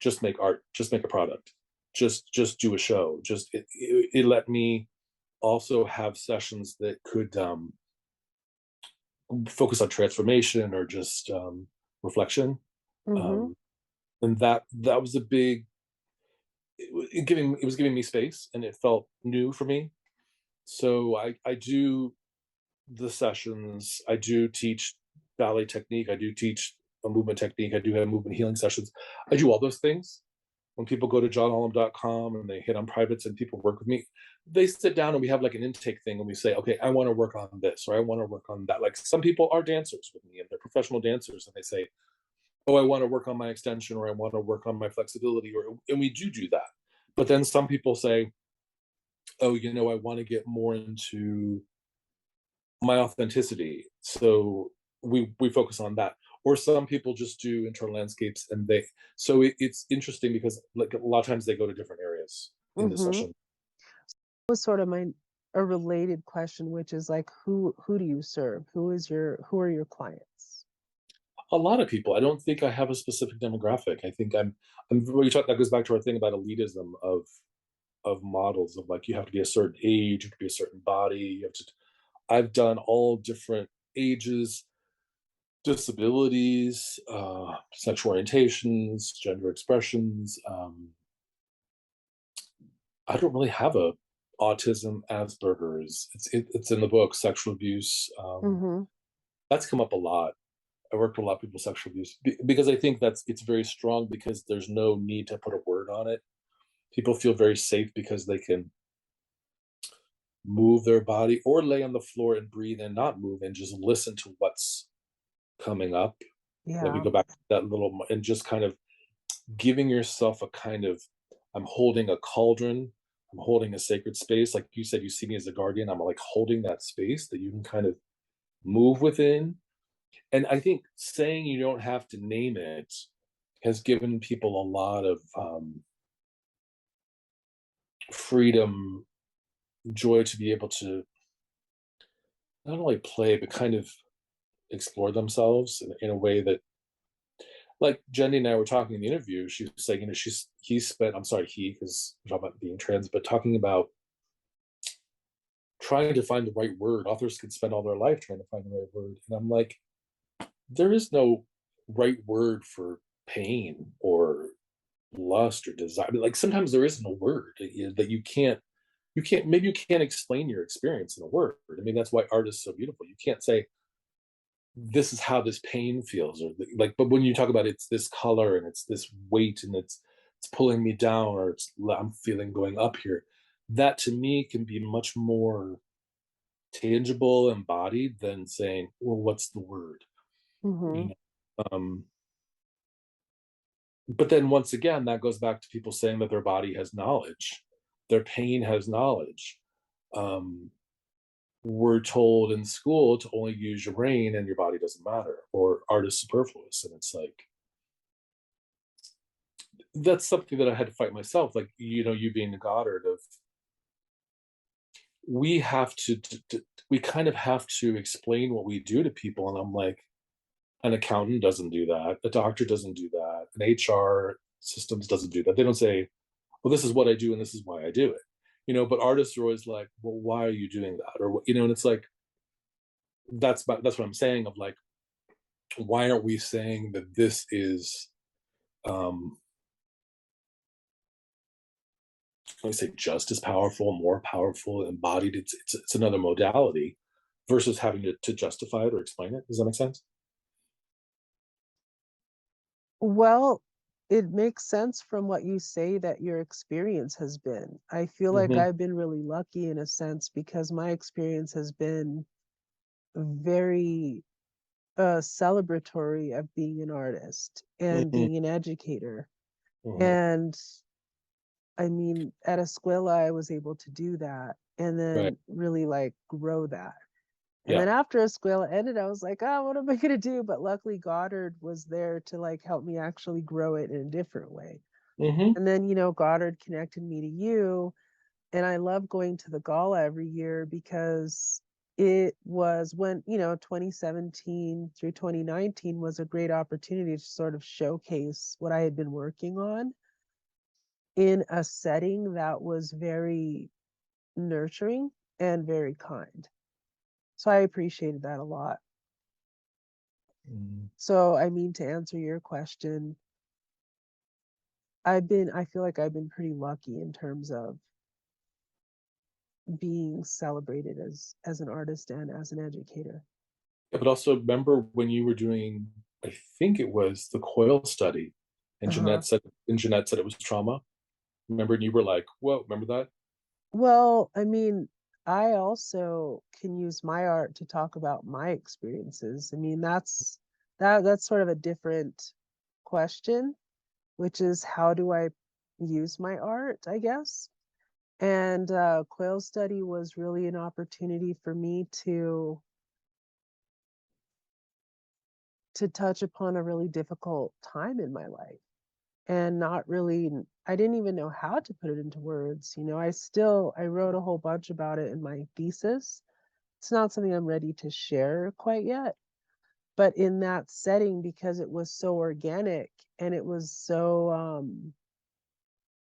just make art, just make a product, just do a show. It let me also have sessions that could focus on transformation or just reflection. Mhm. Um, and that was a big it was giving me space and it felt new for me. So I do the sessions, I do teach ballet technique, I do teach a movement technique, I do have movement healing sessions. I do all those things. When people go to johnollom.com and they hit on privates and people work with me, they sit down and we have like an intake thing and we say, okay, I want to work on this or I want to work on that. Like some people are dancers with me and they're professional dancers and they say, oh, I want to work on my extension or I want to work on my flexibility, or and we do that. But then some people say, oh, I want to get more into my authenticity. So we focus on that. Or some people just do internal landscapes and it's interesting because like a lot of times they go to different areas in the Mhm. session. Was sort of my a related question, which is like, who do you serve? Who are your clients? A lot of people. I don't think I have a specific demographic. I think I'm really talk that goes back to our thing about elitism of models of like you have to be a certain age, you have to be a certain body, you have to I've done all different ages, disabilities, sexual orientations, gender expressions. I don't really have a autism, Asperger's. It's in the book, sexual abuse. Mhm. That's come up a lot. I worked with a lot of people with sexual abuse because I think it's very strong because there's no need to put a word on it. People feel very safe because they can move their body or lay on the floor and breathe and not move and just listen to what's coming up. Like we Yeah. go back to that and just kind of giving yourself a kind of, I'm holding a cauldron, I'm holding a sacred space. Like you said, you see me as a guardian. I'm like holding that space that you can kind of move within. And I think saying you don't have to name it has given people a lot of freedom, joy to be able to not only play, but kind of explore themselves in a way that, like Jenny and I were talking in the interview, she was saying, he spent, I'm sorry, because we're talking about being trans, but talking about trying to find the right word. Authors can spend all their life trying to find the right word. And I'm like, there is no right word for pain or lust or desire. I mean, like sometimes there isn't a word that you can't maybe you can't explain your experience in a word. I mean, that's why art is so beautiful. You can't say this is how this pain feels, or like, but when you talk about it's this color and it's this weight and it's pulling me down, or I'm feeling going up here, that to me can be much more tangible, embodied than saying, well, what's the word, you Hmm. know. But then once again, that goes back to people saying that their body has knowledge, their pain has knowledge. um, we're told in school to only use your brain and your body doesn't matter, or art is superfluous, and it's like, that's something that I had to fight myself, like, you being a Goddard of, we have to we kind of have to explain what we do to people, and I'm like, an accountant doesn't do that, a doctor doesn't do that, an HR systems doesn't do that. They don't say, well, this is what I do and this is why I do it. But artists are always like, well, why are you doing that? Or, and it's like, that's what I'm saying of like, why aren't we saying that this is, um let me say, just as powerful, more powerful, embodied. It's another modality versus having to justify it or explain it. Does that make sense? Well, it makes sense from what you say that your experience has been. I feel like Mm-hmm. I've been really lucky in a sense because my experience has been very celebratory of being an artist and Mm-hmm. being an educator. Mm-hmm. And I mean, at Escuela, I was able to do that and Right. then really like grow that. And Yeah. then after Escuela ended, I was like, oh, what am I going to do? But luckily, Goddard was there to like help me actually grow it in a different way. Mm-hmm. And then, Goddard connected me to you. And I love going to the gala every year because it was when, 2017 through 2019 was a great opportunity to sort of showcase what I had been working on in a setting that was very nurturing and very kind. So I appreciated that a lot. Mm. So, I mean, to answer your question, I feel like I've been pretty lucky in terms of being celebrated as an artist and as an educator. Yeah, but also remember when you were doing, I think it was the coil study, and Uh-huh. Jeanette said it was trauma. Remember, and you were like, "Whoa!" Remember that? Well, I mean, I also can use my art to talk about my experiences. I mean, that's sort of a different question, which is how do I use my art, I guess. And quail study was really an opportunity for me to touch upon a really difficult time in my life and not really I didn't even know how to put it into words. I wrote a whole bunch about it in my thesis. It's not something I'm ready to share quite yet, but in that setting, because it was so organic and it was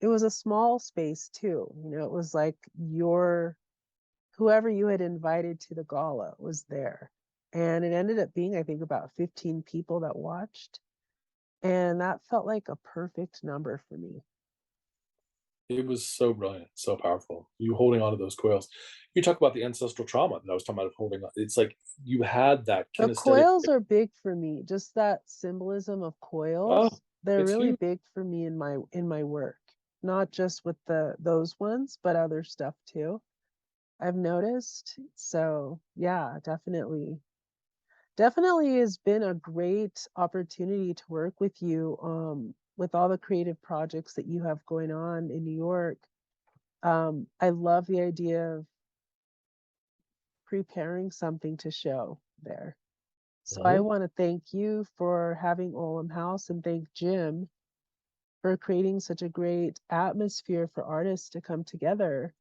a small space too. It was like your whoever you had invited to the gala was there. And it ended up being, I think, about 15 people that watched. And that felt like a perfect number for me. It was so brilliant, so powerful. You holding on to those coils. You talk about the ancestral trauma that I was talking about of holding on. It's like you had that The kinesthetic. coils are big for me. Just that symbolism of Oh, coils, they're it's really huge. big for me in my work. Not just with those ones, but other stuff too. I've noticed. So, yeah, definitely. Definitely has been a great opportunity to work with you with all the creative projects that you have going on in New York. I love the idea of preparing something to show there. So I Mhm. want to thank you for having Ollom House and thank Jim for creating such a great atmosphere for artists to come together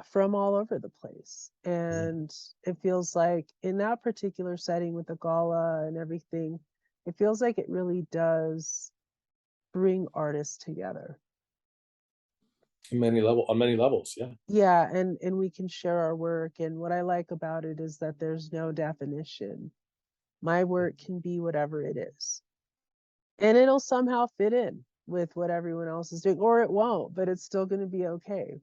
from all over the place. Mhm. And it feels like in that particular setting with the gala and everything, it feels like it really does bring artists together. On many levels, yeah. Yeah, and we can share our work. And what I like about it is that there's no definition. My work can be whatever it is. And it'll somehow fit in with what everyone else is doing, or it won't, but it's still going to be okay.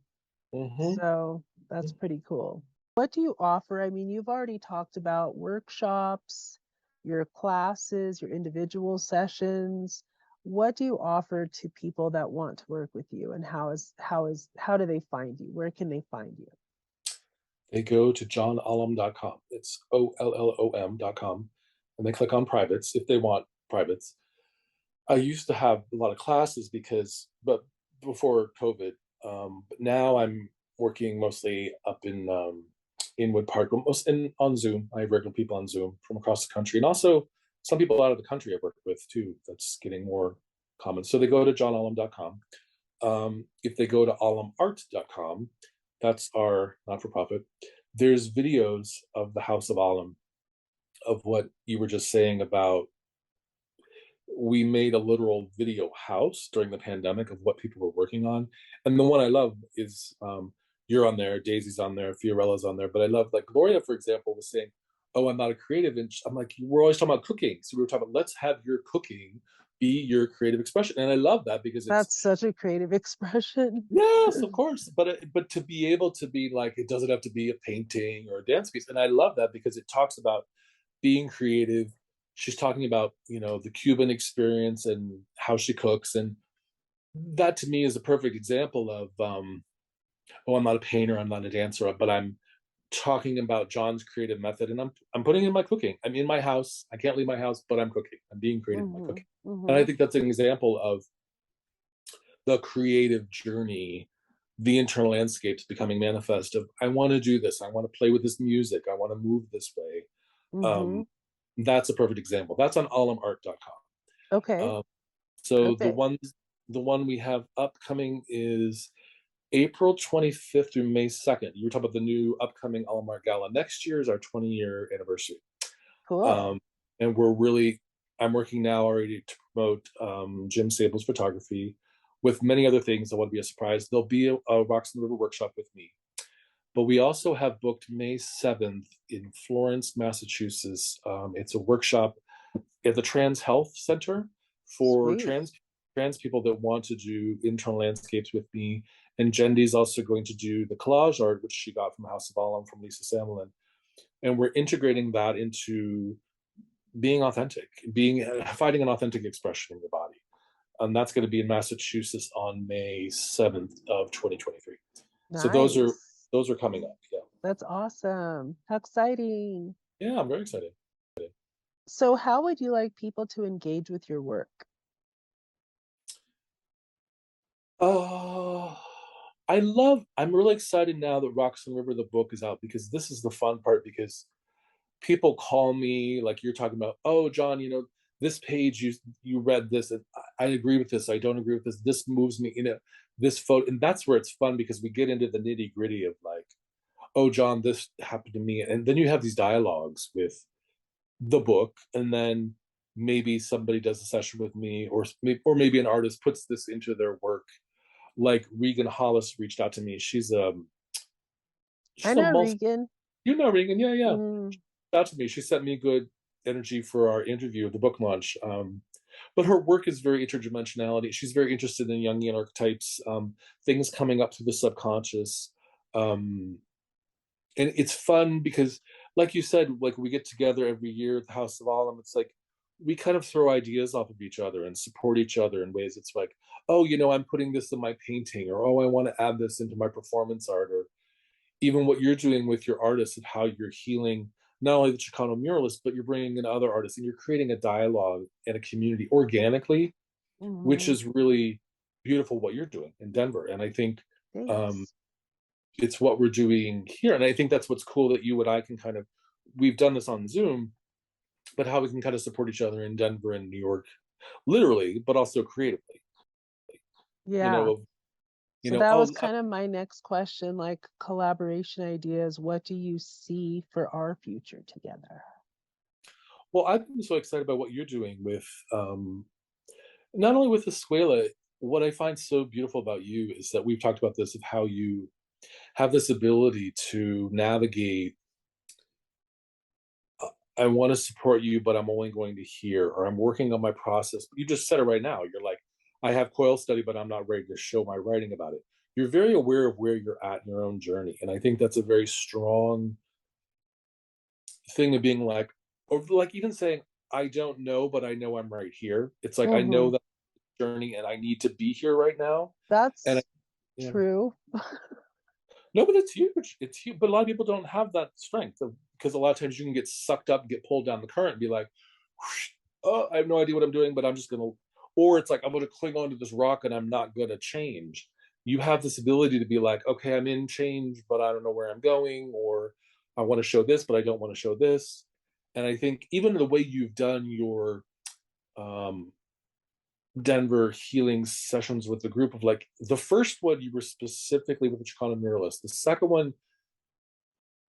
Hmm. So that's pretty cool. What do you offer? I mean, you've already talked about workshops, your classes, your individual sessions. What do you offer to people that want to work with you, and how do they find you? Where can they find you? They go to johnollom.com. It's OLLOM.com, and they click on privates if they want privates. I used to have a lot of classes but before COVID, but now I'm working mostly up in Wood Park, but most on Zoom. I have regular people on Zoom from across the country, and also some people out of the country I've worked with too. That's getting more common. So they go to johnollom.com. If they go to ollomart.com, that's our not-for-profit. There's videos of the House of Ollom, of what you were just saying about. We made a literal video house during the pandemic of what people were working on. And the one I love is, you're on there, Daisy's on there, Fiorella's on there. But I love, like, Gloria, for example, was saying, "Oh, I'm not a creative." And I'm like, "We're always talking about cooking." So we were talking about, let's have your cooking be your creative expression. And I love that because it's, That's such a creative expression. yes, of course. But to be able to be like, it doesn't have to be a painting or a dance piece. And I love that because it talks about being creative. She's talking about, the Cuban experience and how she cooks, and that to me is a perfect example of, oh, I'm not a painter, I'm not a dancer, but I'm talking about John's creative method, and I'm putting it in my cooking. I'm in my house. I can't leave my house, but I'm cooking. I'm being creative in my Hmm. cooking, and I Hmm. think that's an example of the creative journey, the internal landscapes becoming manifest of, I want to do this, I want to play with this music, I want to move this way. Hmm. um, that's a perfect example. That's on allumart.com. Okay, So perfect. the one we have upcoming is April 25th through May 2nd. You were talking about the new upcoming Allumart Gala. Next year is our 20-year anniversary. Cool. Um, and I'm working now already to promote, Jim Sable's photography with many other things that want to be a surprise. There'll be a Rocks in the River workshop with me. But we also have booked May 7th in Florence, Massachusetts. It's a workshop at the Trans Health Center for Sweet. trans people that want to do internal landscapes with me. And Jendy's also going to do the collage art, which she got from House of Alum from Lisa Samelin. And we're integrating that into being authentic, being finding an authentic expression in your body. And that's going to be in Massachusetts on May 7th of 2023. So Nice. those are coming up. Yeah. That's awesome. How exciting. Yeah, I'm very excited. So, how would you like people to engage with your work? Oh, I'm really excited now that Rocks and River, the book, is out, because this is the fun part, because people call me, like you're talking about, "Oh, John, this page, you read this, and I agree with this, I don't agree with this, this moves me, this photo." And that's where it's fun, because we get into the nitty-gritty of, like, "Oh, John, this happened to me." And then you have these dialogues with the book, and then maybe somebody does a session with me, or maybe an artist puts this into their work. Like Regan Hollis reached out to me. I She's a know multi, Regan. you know Regan, yeah, yeah. Mm, She reached out to me. She sent me good energy for our interview, the book launch. But her work is very interdimensionality. She's very interested in Jungian archetypes, things coming up through the subconscious. Um, and it's fun because, like you said, like, we get together every year at the House of Alum. It's like we kind of throw ideas off of each other and support each other in ways. It's like, "Oh, I'm putting this in my painting," or, "Oh, I want to add this into my performance art," or even what you're doing with your artists and how you're healing not only the Chicano muralists, but you're bringing in other artists, and you're creating a dialogue and a community organically, which hmm. is really beautiful what you're doing in Denver. And I think, um, Thanks. it's what we're doing here. And I think that's what's cool, that you and I can kind of, we've done this on Zoom, but how we can kind of support each other in Denver and New York, literally, but also creatively. you know, Yeah. of, So that was oh, kind of my next question, like collaboration ideas. What do you see for our future together? well, I've been so excited about what you're doing with, not only with Escuela. What I find so beautiful about you is that we've talked about this, of how you have this ability to navigate. I want to support you, but I'm only going to hear, or I'm working on my process. You just said it right now. You're like, I have coil study, but I'm not ready to show my writing about it. You're very aware of where you're at in your own journey. And I think that's a very strong thing of being like, or like even saying, I don't know, but I know I'm right here. It's like, I know Hmm. that journey and I need to be here right now. And That's yeah. true. No, but it's huge. It's huge. But a lot of people don't have that strength because a lot of times you can get sucked up, get pulled down the current, and be like, "Whoosh, oh, I have no idea what I'm doing, but I'm just gonna," or it's like, I'm gonna cling onto this rock and I'm not gonna change. You have this ability to be like, okay, I'm in change, but I don't know where I'm going, or I want to show this, but I don't want to show this. And I think even the way you've done your um, Denver healing sessions with the group, of like, the first one you were specifically with the Chicano muralist. The second one,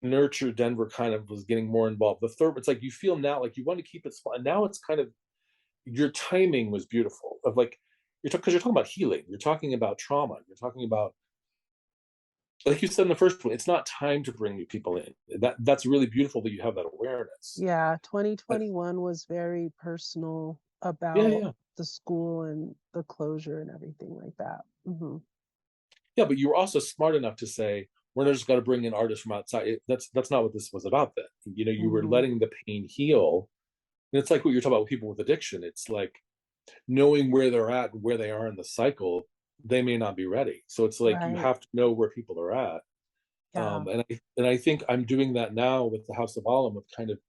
nurture Denver, kind of was getting more involved. The third, it's like you feel now like you want to keep it small. And now it's kind of, your timing was beautiful. Of like, because you're talking about healing, you're talking about trauma, you're talking about, like you said in the first one, it's not time to bring new people in. That's really beautiful that you have that awareness. Yeah, But 2021 was very personal yeah, about yeah, the school and the closure and everything like that. yeah. But you were also smart enough to say, we're not just got to bring in artists from outside. That's not what this was about. Then, you were Hmm. letting the pain heal. And it's like what you're talking about with people with addiction. It's like, knowing where they're at and where they are in the cycle, they may not be ready. So it's like you Right. have to know where people are at. Yeah. And I think I'm doing that now with the House of Ollom, of kind of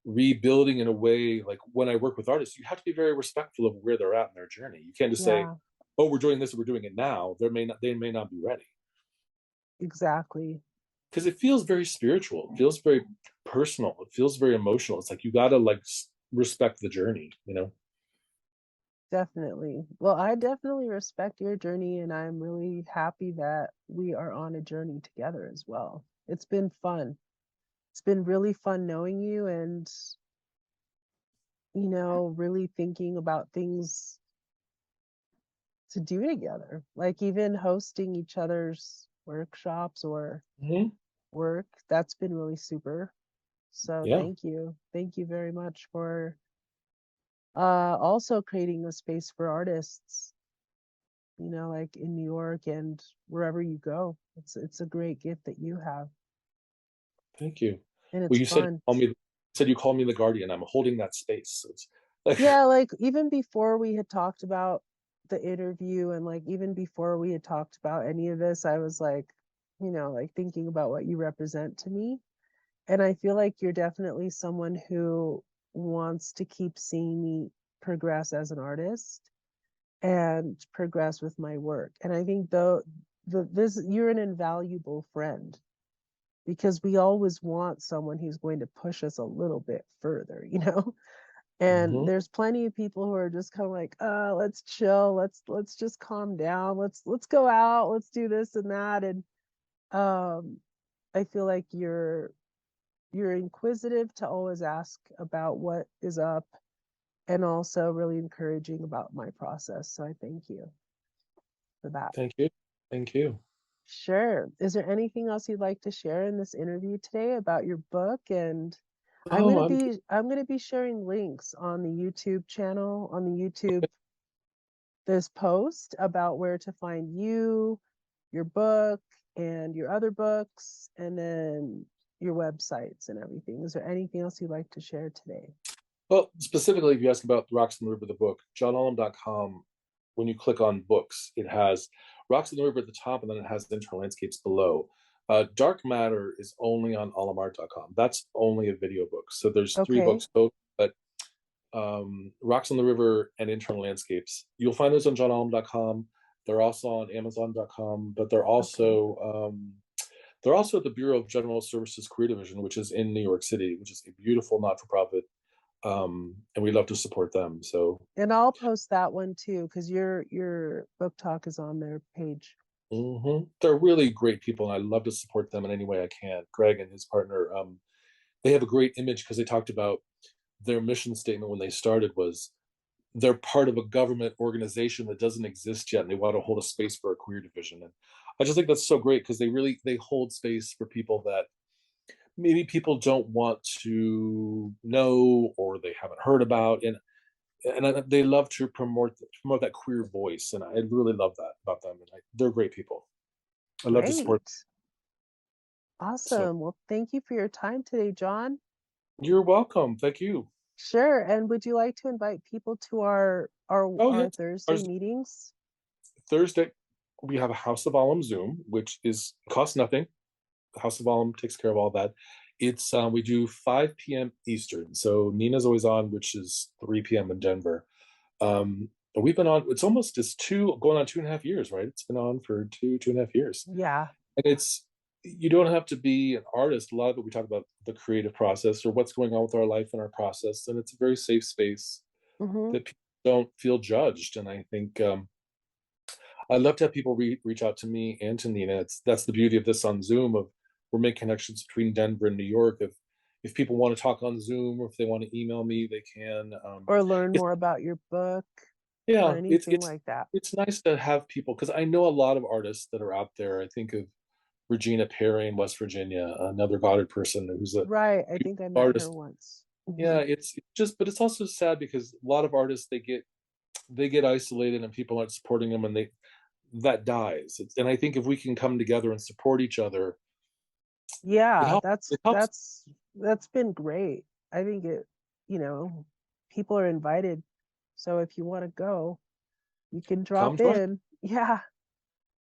rebuilding in a way. Like when I work with artists, you have to be very respectful of where they're at in their journey. You can't just say, Yeah, "Oh, we're doing this, we're doing it now." They may not be ready, exactly. because it feels very spiritual. It feels very personal. It feels very emotional. It's like you got to like respect the journey. Definitely. Well, I definitely respect your journey, and I'm really happy that we are on a journey together as well. It's been fun. It's been really fun knowing you and, really thinking about things to do together, like even hosting each other's workshops or Hmm. work. That's been really super. So Yeah, thank you. Thank you very much for also creating a space for artists, like in New York and wherever you go. It's a great gift that you have, thank you. and Well, it's you said fun. you call me the guardian. I'm holding that space. So it's like, Yeah, like even before we had talked about the interview and like even before we had talked about any of this, I was like, like thinking about what you represent to me. And I feel like you're definitely someone who wants to keep seeing me progress as an artist and progress with my work. And I think though this you're an invaluable friend because we always want someone who's going to push us a little bit further, And mhm. there's plenty of people who are just kind of like, let's chill, let's just calm down, let's go out, let's do this and that. And um I feel like you're inquisitive to always ask about what is up and also really encouraging about my process. So I thank you for that. Thank you, thank you. Sure. Is there anything else you'd like to share in this interview today about your book? And I'm Oh, gonna be I'm gonna be sharing links on the YouTube channel, on the YouTube this post about where to find you, your book, and your other books, and then your websites and everything. Is there anything else you'd like to share today? well, specifically, if you ask about Rocks in the River, the book, johnollum.com. When you click on books, it has Rocks in the River at the top, and then it has Internal Landscapes below. Dark Matter is only on allomart.com. That's only a video book. So there's three Okay. books total, but Rocks on the River and Internal Landscapes, you'll find those on johnollum.com. They're also on amazon.com, but Okay. they're also at the Bureau of General Services Career Division, which is in New York City, which is a beautiful not-for-profit and we love to support them. So And I'll post that one too, because your book talk is on their page. they're really great people, and I love to support them in any way I can. Greg and his partner, they have a great image because they talked about their mission statement when they started was they're part of a government organization that doesn't exist yet, and they want to hold a space for a queer division. And I just think that's so great because they hold space for people that maybe people don't want to know or they haven't heard about, and they love to promote that queer voice, and I really love that about them. And they're great people. I love to support. Great. So Awesome. Well, thank you for your time today, John. you're welcome. Thank you. Sure. And would you like to invite people to Oh our yes, Thursday Thursday. meetings? Thursday we have a House of Ollom Zoom, which is costs nothing. House of Ollom takes care of all that. It's we do 5 p.m. Eastern, so Nina's always on, which is 3 p.m. in Denver. But we've been on. It's two going on 2.5 years, right? It's been on for two and a half years, Yeah. and it's you don't have to be an artist. A lot of it we talk about the creative process or what's going on with our life and our process, and it's a very safe space Hmm. that people don't feel judged. And I think I'd love to have people reach out to me and to Nina. That's the beauty of this on Zoom. Of we're making connections between Denver and New York. If people want to talk on Zoom or if they want to email me, they can. Or learn It's more about your book or yeah, anything like that. it's nice to have people because I know a lot of artists that are out there. I think of Regina Perry in West Virginia, another Goddard person who's a Right. I think I met her artist. once. Yeah, Hmm. it's just, but it's also sad because a lot of artists they get isolated and people aren't supporting them, and they that dies. And I think if we can come together and support each other, it Yeah, helps. It helps. that's been great. I think you know, people are invited. So if you want to go, you can Come drop join. in. Yeah,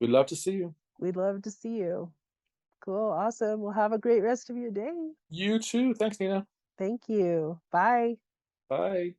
We'd love to see you. we'd love to see you. Cool. Awesome. Well, have a great rest of your day. You too. Thanks, Nina. Thank you. Bye. Bye.